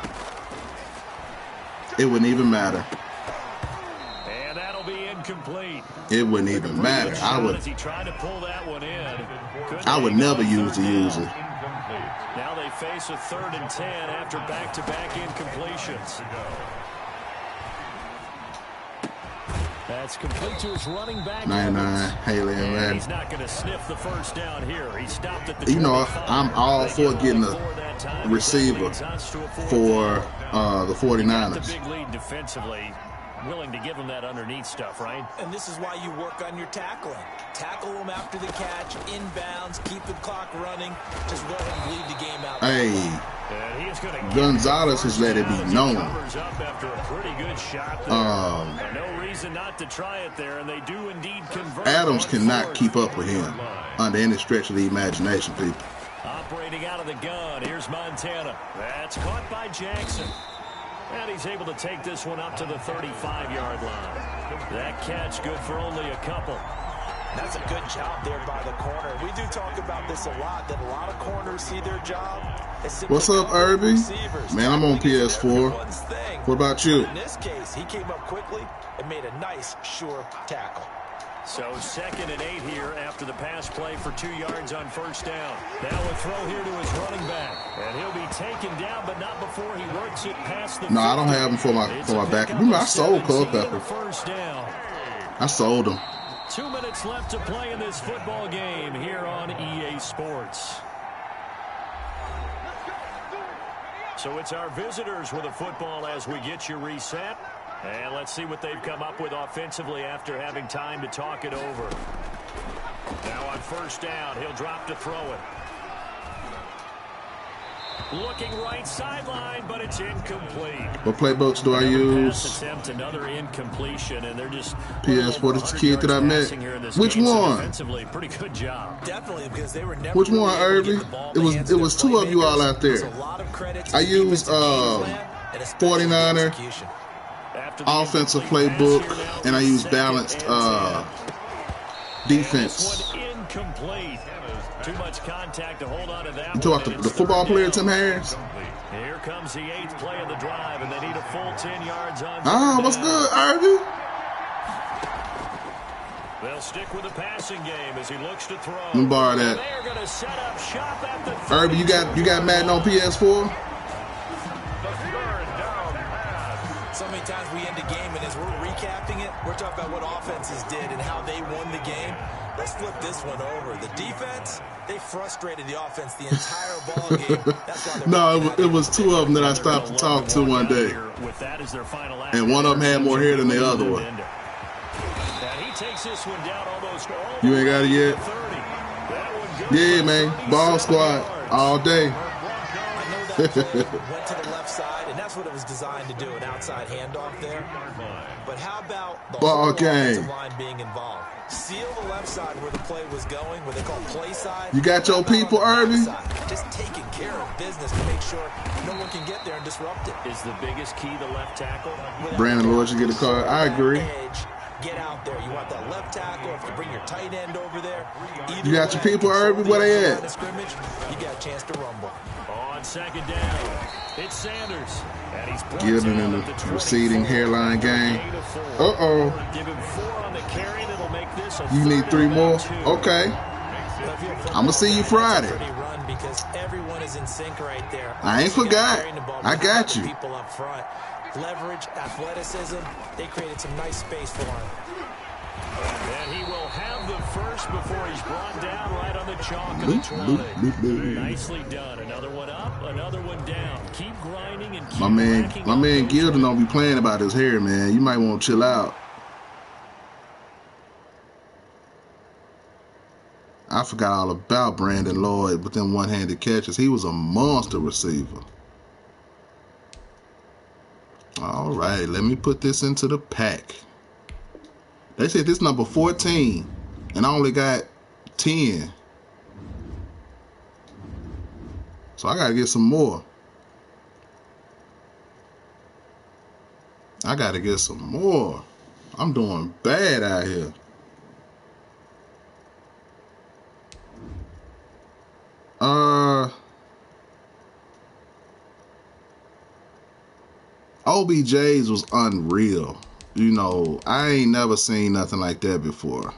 it wouldn't even matter. And that'll be incomplete. It wouldn't even matter. I would never use the user. Now they face a 3rd and 10 after back-to-back incompletions. That's complete to his running back. 99, Haley and Madden. He's not going to sniff the first down here. He stopped at the You know, I'm all for getting a receiver for the 49ers. Big lead defensively. willing to give him that underneath stuff, right? And this is why you work on your tackling. Tackle them after the catch, inbounds, keep the clock running. Just go ahead and bleed the game out. Hey, And he's gonna Gonzalez has let it be known. Covers up after a pretty good shot there. No reason not to try it there, and they do indeed convert. Adams cannot keep up with him under any stretch of the imagination, people. Operating out of the gun, here's Montana. That's caught by Jackson. And he's able to take this one up to the 35-yard line. That catch good for only a couple. That's a good job there by the corner. We do talk about this a lot, that a lot of corners see their job. What's up, Irby? Man, I'm on PS4. What about you? In this case, he came up quickly and made a nice, sure tackle. So 2nd and 8 here after the pass play for 2 yards on first down. Now a throw here to his running back. And he'll be taken down, but not before he works it past the... No, I don't have him for my back. Remember, I sold Culpepper. First down. I sold him. 2 minutes left to play in this football game here on EA Sports. So it's our visitors with a football as we get you reset. And let's see what they've come up with offensively after having time to talk it over. Now on first down, he'll drop to throw it. Looking right sideline, but it's incomplete. What playbooks do I use? Attempt, another incompletion, and they're just PS4, this kid that I met. Which one? Defensively, pretty good job. Definitely, because they were never. Which one, Irby? It was 2 of you all out there. I used 49er offensive playbook, and I used balanced defense. Incomplete. Too much contact to hold on to that. You talk about the football player, Tim Harris? Here comes the 8th play of the drive, and they need a full 10 yards on. What's good, Irby? They'll stick with the passing game as he looks to throw. Let me borrow that. They're going to set up shop at the Irby, you got Madden on PS4? So many times we end a game, and as we're recapping it, we're talking about what offenses did and how they won the game. Let's flip this one over. The defense, they frustrated the offense the entire ball game. That's why No, it was 2 of them that I stopped to talk to one day. And one of them had more hair than the other one. You ain't got it yet? Yeah, man. Ball squad all day. I know that play went to the left side, and that's what it was designed to do, an outside handoff there. But how about the ball whole game offensive line being involved? Seal the left side where the play was going, where they call play side. You got your people, Irby? Just taking care of business to make sure no one can get there and disrupt it. Is the biggest key the left tackle? Brandon Lloyd should get a card. I agree. Get out there. You want that left tackle. If you bring your tight end over there. You got your people, Irby? Where they at? You got a chance to rumble. On 2nd down, it's Sanders. And he's Gilding in the receding hairline game. Uh-oh. Give him 4 on the carry. That'll make this a You need 3 more? Okay. I'm going to see you Friday. Because everyone is in sync right there. I ain't forgot. I got you. People up front. Leverage, athleticism. They created some nice space for him. And he will have the first before he's brought down right on the chalk of the 20. Nicely done. Another one up, another one down. Keep grinding and keep my man Gildon don't be playing about his hair, man. You might want to chill out. I forgot all about Brandon Lloyd with them one-handed catches. He was a monster receiver. All right, let me put this into the pack. They said this number 14, and I only got 10. So I got to get some more. I got to get some more. I'm doing bad out here. OBJ's was unreal. You know, I ain't never seen nothing like that before.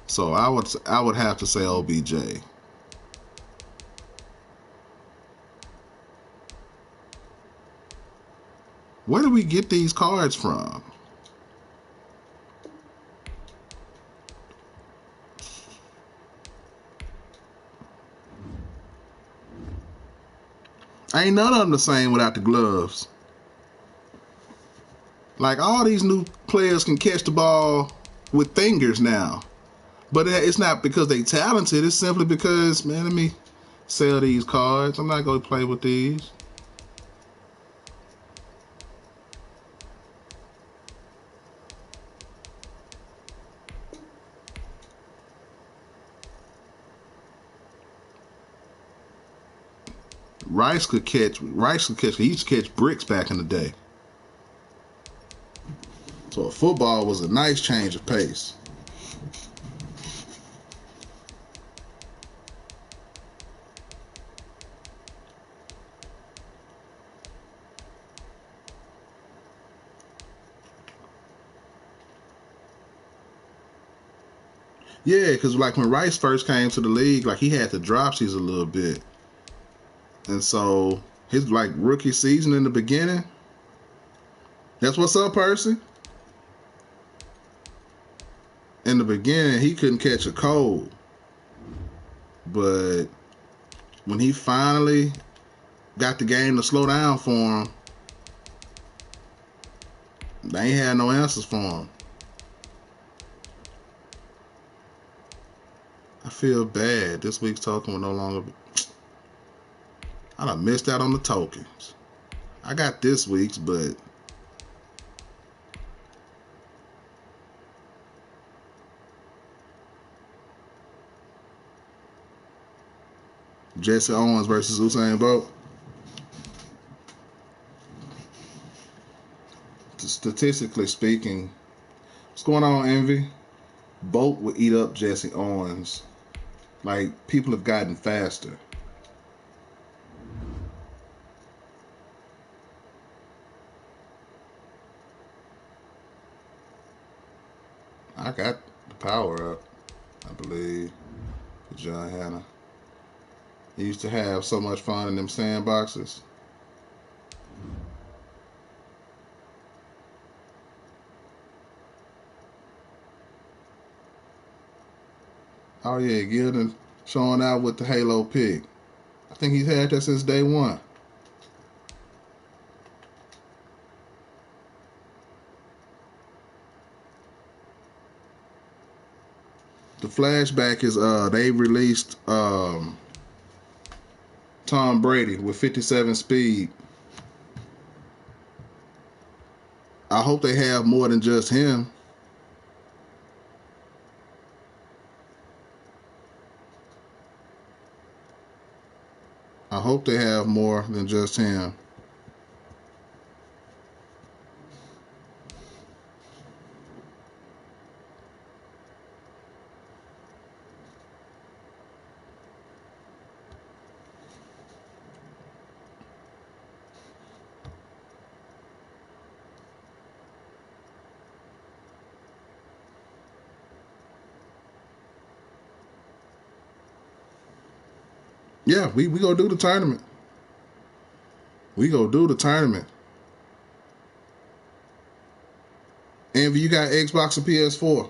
So I would have to say OBJ. Where do we get these cards from? Ain't none of them the same without the gloves. Like, all these new players can catch the ball with fingers now. But it's not because they talented. It's simply because, man, let me sell these cards. I'm not going to play with these. Rice could catch. He used to catch bricks back in the day. So a football was a nice change of pace. Yeah, because like when Rice first came to the league, like he had the dropsies a little bit. And so his like rookie season in the beginning, that's what's up, Percy. In the beginning, he couldn't catch a cold. But when he finally got the game to slow down for him, they ain't had no answers for him. I feel bad. This week's token will no longer be. I done missed out on the tokens. I got this week's, but Jesse Owens versus Usain Bolt. Statistically speaking, what's going on, Envy? Bolt would eat up Jesse Owens. Like, people have gotten faster. I got the power up, I believe, for John Hanna. He used to have so much fun in them sandboxes. Oh yeah, Gilden showing out with the Halo pick. I think he's had that since day one. The flashback is they released Tom Brady with 57 speed. I hope they have more than just him. I hope they have more than just him. Yeah, we go do the tournament. We go do the tournament. Envy, you got Xbox or PS4?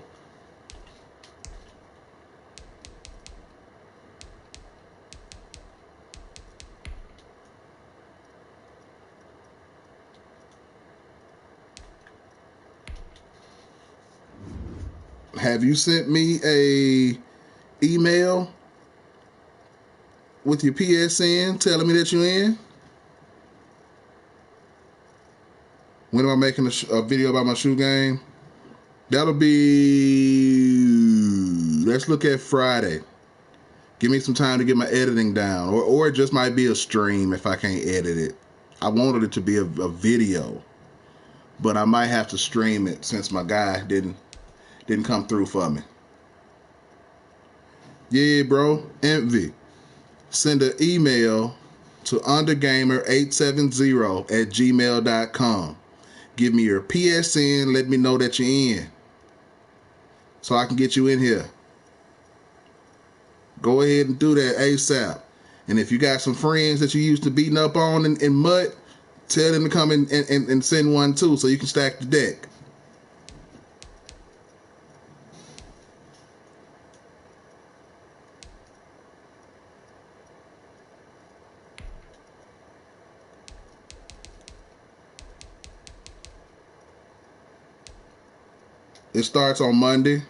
Have you sent me a email with your PSN telling me that you're in? When am I making a video about my shoe game? That'll be, let's look at Friday. Give me some time to get my editing down. Or it just might be a stream if I can't edit it. I wanted it to be a video. But I might have to stream it since my guy didn't come through for me. Yeah, bro. Envy. Send an email to undergamer870@gmail.com. Give me your PSN. Let me know that you're in, so I can get you in here. Go ahead and do that ASAP. And if you got some friends that you used to beating up on in mud, tell them to come in and send one too, so you can stack the deck. It starts on Monday.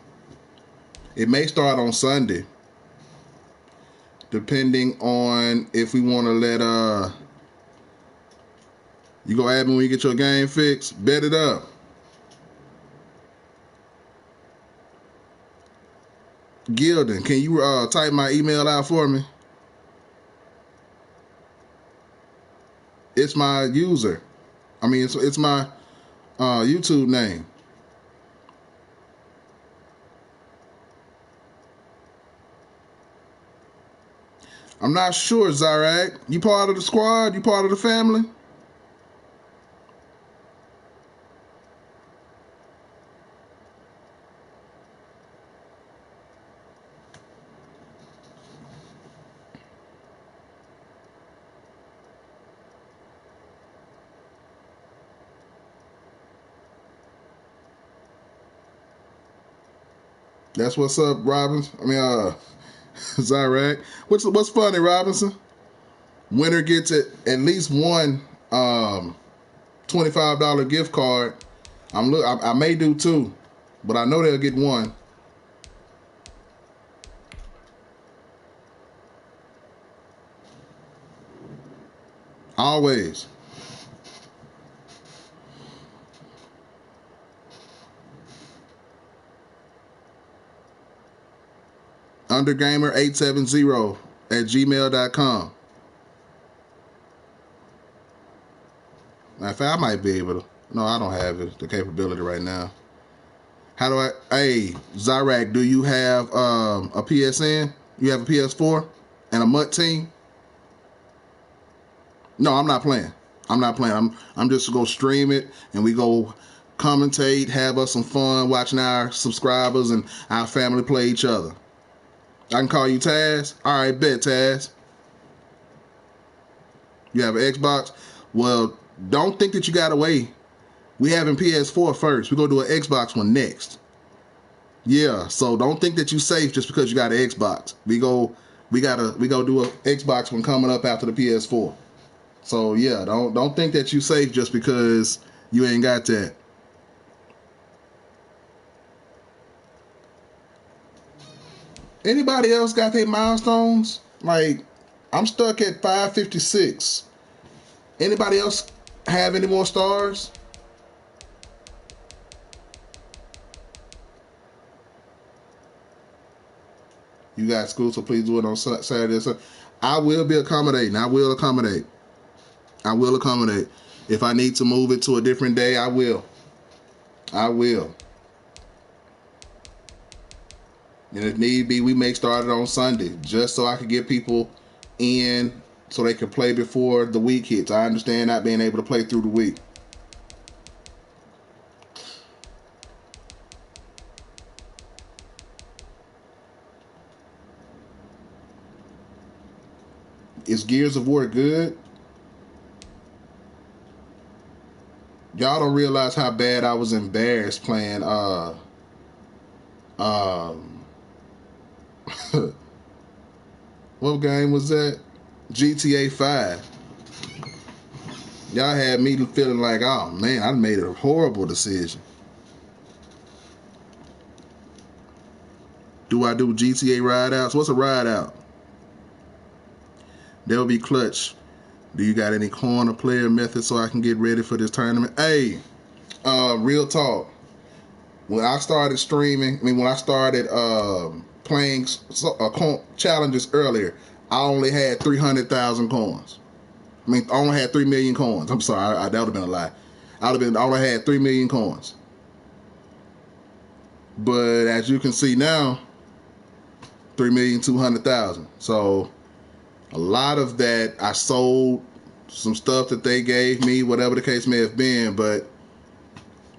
It may start on Sunday, depending on if we want to let you go add me when you get your game fixed. Bet it up. Gilden, can you type my email out for me? It's my user. I mean, it's my YouTube name. I'm not sure, Zarak. You part of the squad? You part of the family? That's what's up, Robinson. I mean, Zarak. What's funny, Robinson? Winner gets at least one $25 gift card. I may do two, but I know they'll get one. Always. undergamer870@gmail.com. In fact, I might be able to. No, I don't have the capability right now. How do I? Hey, Zyrak, do you have a PSN? You have a PS4 and a MUT team? No, I'm not playing. I'm just gonna stream it and we go commentate, have us some fun watching our subscribers and our family play each other. I can call you Taz. All right, bet, Taz. You have an Xbox? Well, don't think that you got away. We having PS4 first. We're going to do an Xbox one next. Yeah, so don't think that you safe just because you got an Xbox. We go do an Xbox one coming up after the PS4. So yeah, don't think that you safe just because you ain't got that. Anybody else got their milestones? Like, I'm stuck at 556. Anybody else have any more stars? You got school, so please do it on Saturday. So I will be accommodating. I will accommodate. If I need to move it to a different day, I will. And if need be, we may start it on Sunday, just so I can get people in so they can play before the week hits. I understand not being able to play through the week. Is Gears of War good? Y'all don't realize how bad I was embarrassed playing what game was that? GTA 5. Y'all had me feeling like, oh man, I made a horrible decision. Do I do GTA ride outs? What's a ride out? They'll be clutch. Do you got any corner player methods so I can get ready for this tournament? Hey, real talk. When I started streaming, when I started playing challenges earlier, I only had 300,000 coins. I only had 3 million coins. I'm sorry, that would have been a lie. I only had 3 million coins. But as you can see now, 3,200,000. So a lot of that I sold some stuff that they gave me, whatever the case may have been. But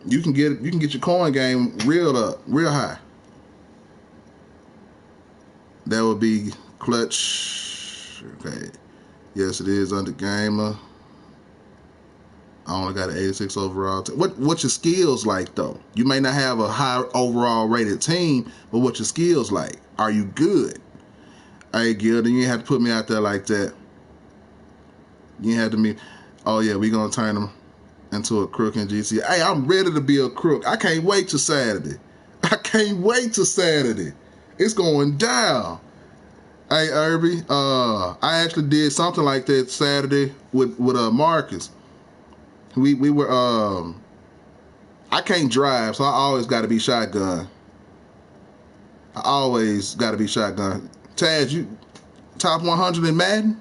you can get your coin game real high. That would be clutch. Okay. Yes, it is under gamer. I only got an 86 overall. What's your skills like though? You may not have a high overall rated team, but what's your skills like? Are you good? Hey, Gil, then you have to put me out there like that. You had to meet. Oh yeah, we gonna turn them into a crook in GC. Hey, I'm ready to be a crook. I can't wait till Saturday. I can't wait till Saturday. It's going down. Hey, Irby, I actually did something like that Saturday with Marcus. We were I can't drive, so I always got to be shotgun. I always got to be shotgun. Taz, you top 100 in Madden?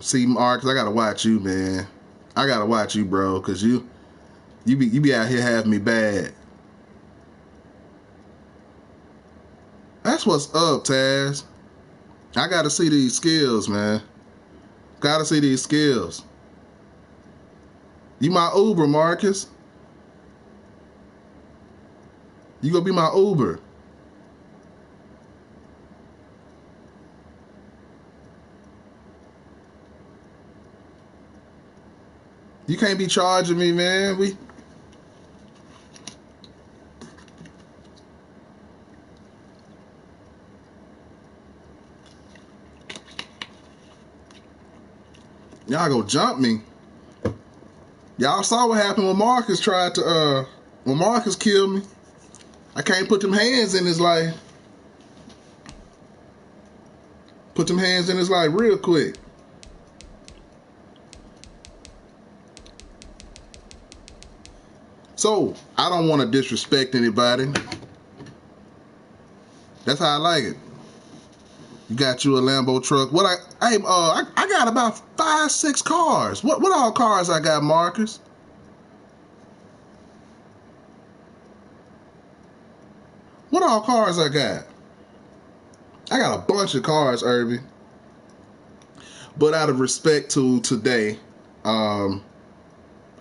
See, Marcus, I gotta watch you, man. I gotta watch you, bro, cause you be out here having me bad. That's what's up, Taz. I gotta see these skills, man. Gotta see these skills. You my Uber, Marcus. You gonna be my Uber. You can't be charging me, man. Y'all go jump me. Y'all saw what happened when Marcus tried to when Marcus killed me. I can't put them hands in his life. Put them hands in his life real quick. So, I don't want to disrespect anybody. That's how I like it. You got you a Lambo truck. What I got about 5-6 cars. What all cars I got, Marcus? What all cars I got? I got a bunch of cars, Irby. But out of respect to today,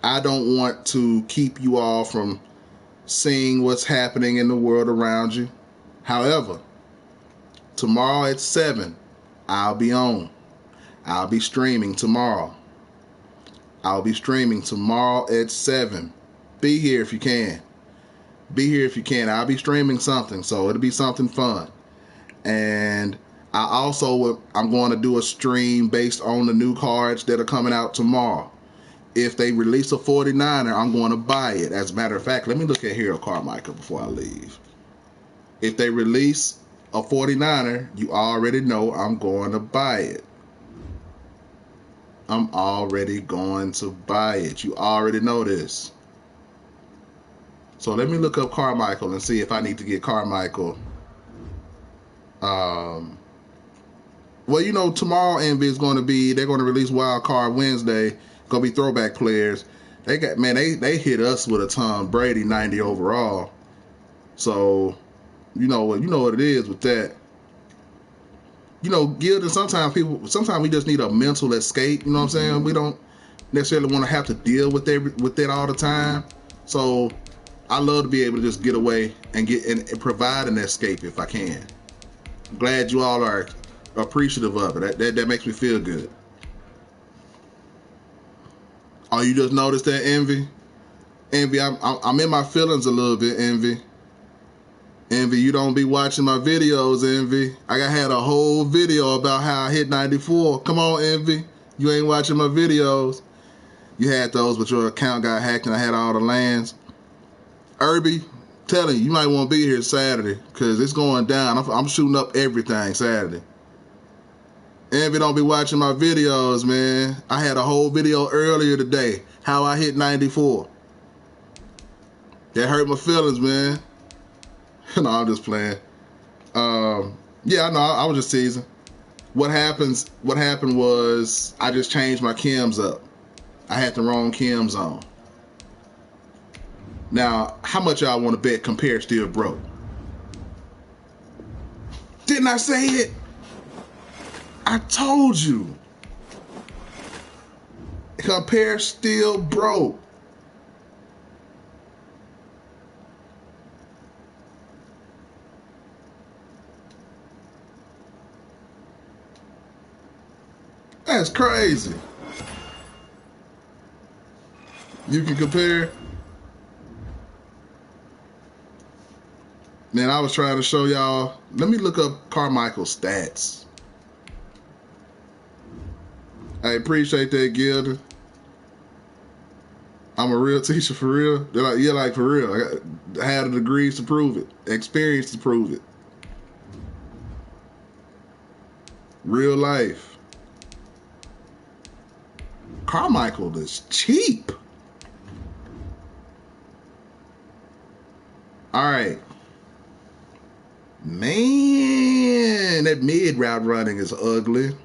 I don't want to keep you all from seeing what's happening in the world around you. However, tomorrow at 7, I'll be on. I'll be streaming tomorrow. I'll be streaming tomorrow at 7. Be here if you can. Be here if you can. I'll be streaming something, so it'll be something fun. And I'm going to do a stream based on the new cards that are coming out tomorrow. If they release a 49er, I'm going to buy it. As a matter of fact, let me look at Hero Carmichael before I leave. If they release a 49er, you already know I'm going to buy it. I'm already going to buy it. You already know this. So let me look up Carmichael and see if I need to get Carmichael. Well, you know, tomorrow Envy is going to be, they're going to release Wild Card Wednesday. Going to be throwback players. They hit us with a Tom Brady 90 overall. So, you know what it is with that. You know, Gildan, sometimes we just need a mental escape. You know what I'm saying? We don't necessarily want to have to deal with that all the time. So, I love to be able to just get away and and provide an escape if I can. I'm glad you all are appreciative of it. That makes me feel good. Oh, you just noticed that, Envy? Envy, I'm in my feelings a little bit, Envy. Envy, you don't be watching my videos, Envy. I had a whole video about how I hit 94. Come on, Envy. You ain't watching my videos. You had those, but your account got hacked and I had all the lands. Irby, telling you might want to be here Saturday because it's going down. I'm shooting up everything Saturday. Envy don't be watching my videos, man. I had a whole video earlier today, how I hit 94. That hurt my feelings, man. No, I'm just playing. Yeah, I know. I was just teasing. What happened was I just changed my chems up. I had the wrong chems on. Now, how much y'all want to bet Compare still broke? Didn't I say it? I told you. Compare still broke. That's crazy. You can compare. Man, I was trying to show y'all. Let me look up Carmichael's stats. I appreciate that, Gilda. I'm a real teacher for real. They're like, yeah, like for real. I had the degrees to prove it, experience to prove it. Real life. Carmichael is cheap. All right. Man, that mid route running is ugly.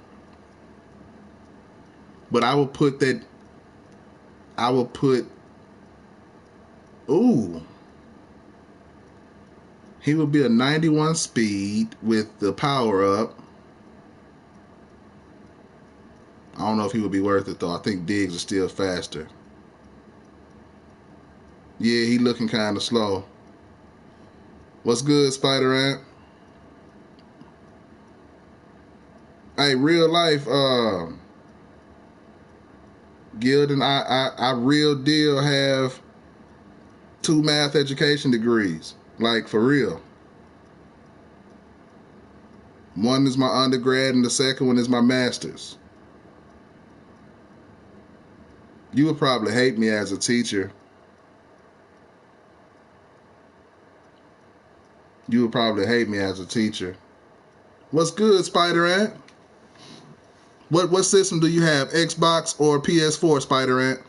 But I will put ooh. He would be a 91 speed with the power up. I don't know if he would be worth it, though. I think Diggs is still faster. Yeah, he looking kind of slow. What's good, Spider-Ant? Hey, real life, Gilden, I real deal have 2 math education degrees. Like, for real. One is my undergrad and the second one is my master's. You would probably hate me as a teacher. You would probably hate me as a teacher. What's good, Spider-Ant? What system do you have? Xbox or PS4, Spider-Ant?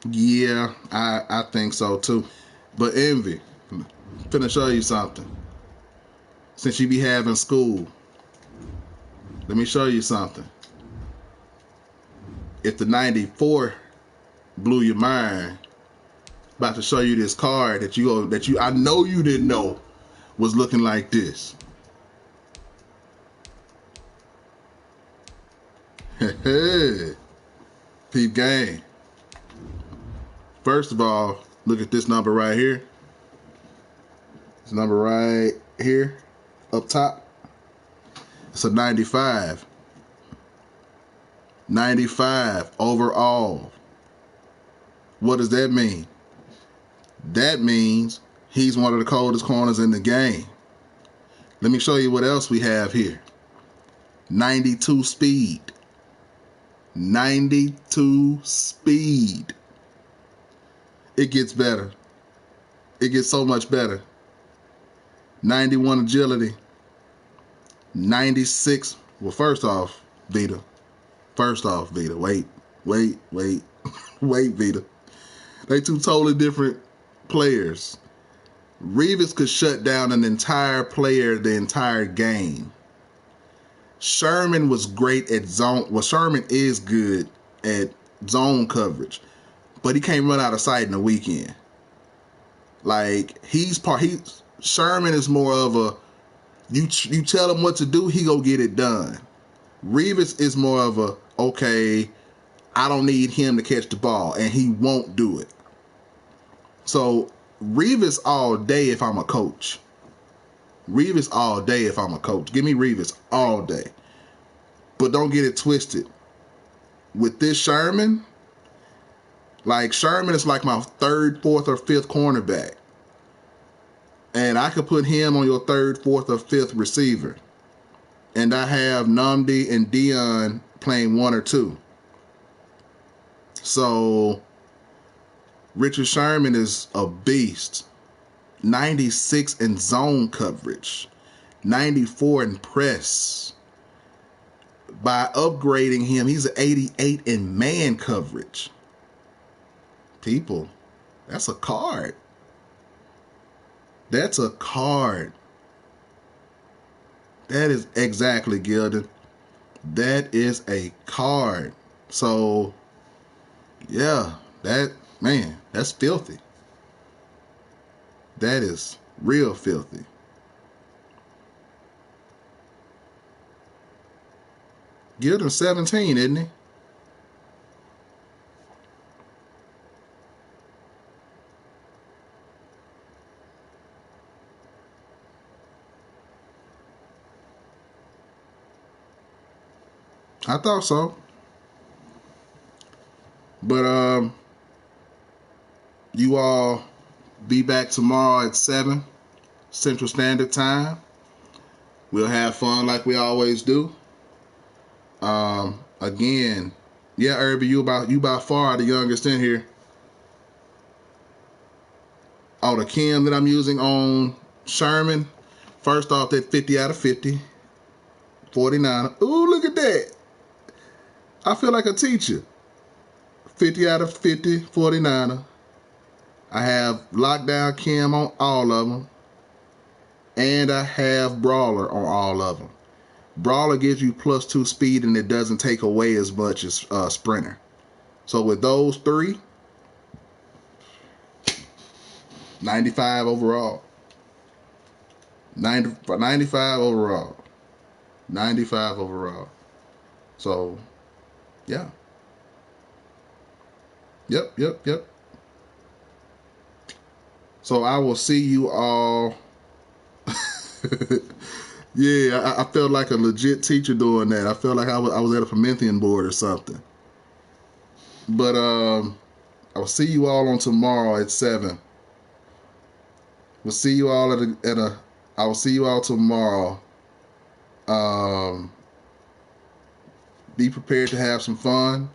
Yeah, I think so too. But Envy, I'm finna show you something. Since you be having school, let me show you something. If the 94 blew your mind, about to show you this card that I know you didn't know was looking like this. Peep game. First of all, look at this number right here. This number right here, up top. It's a 95. 95 overall. What does that mean? That means he's one of the coldest corners in the game. Let me show you what else we have here. 92 speed. 92 speed. It gets better. It gets so much better. 91 agility. 96. Well, first off, Vita. Wait. Wait, Vita. They two totally different players. Revis could shut down an entire player the entire game. Sherman was great at zone. Well, Sherman is good at zone coverage, but he can't run out of sight in the weekend. Like Sherman is more of a you tell him what to do, he go get it done. Revis is more of a okay, I don't need him to catch the ball, and he won't do it. So Revis all day if I'm a coach. Revis all day if I'm a coach. Give me Revis all day. But don't get it twisted. With this Sherman, like Sherman is like my 3rd, 4th, or 5th cornerback. And I could put him on your 3rd, 4th, or 5th receiver. And I have Nnamdi and Dion playing 1 or 2. So Richard Sherman is a beast. 96 in zone coverage. 94 in press. By upgrading him, he's an 88 in man coverage. People, that's a card. That's a card. That is exactly, Gilden. That is a card. So, yeah, that's filthy. That is real filthy. Gilden's 17, isn't he? I thought so. But you all be back tomorrow at 7 Central Standard Time. We'll have fun like we always do. Again, yeah, Irby, you by far the youngest in here. Oh, the cam that I'm using on Sherman. First off, that 50 out of 50. 49. Ooh, look at that. I feel like a teacher. 50 out of 50, 49er. I have lockdown cam on all of them. And I have brawler on all of them. Brawler gives you +2 speed and it doesn't take away as much as sprinter. So with those three, 95 overall. 95 overall. 95 overall. So, yeah. Yep. So I will see you all. Yeah, I felt like a legit teacher doing that. I felt like I was at a Promethean board or something. But I will see you all on tomorrow at 7. We'll see you all I will see you all tomorrow. Be prepared to have some fun.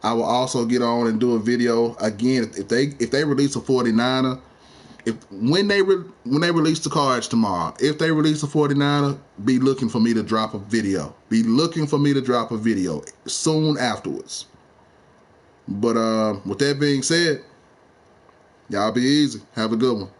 I will also get on and do a video again if they release a 49er. When they release the cards tomorrow, if they release a 49er, be looking for me to drop a video. Be looking for me to drop a video soon afterwards. But with that being said, y'all be easy. Have a good one.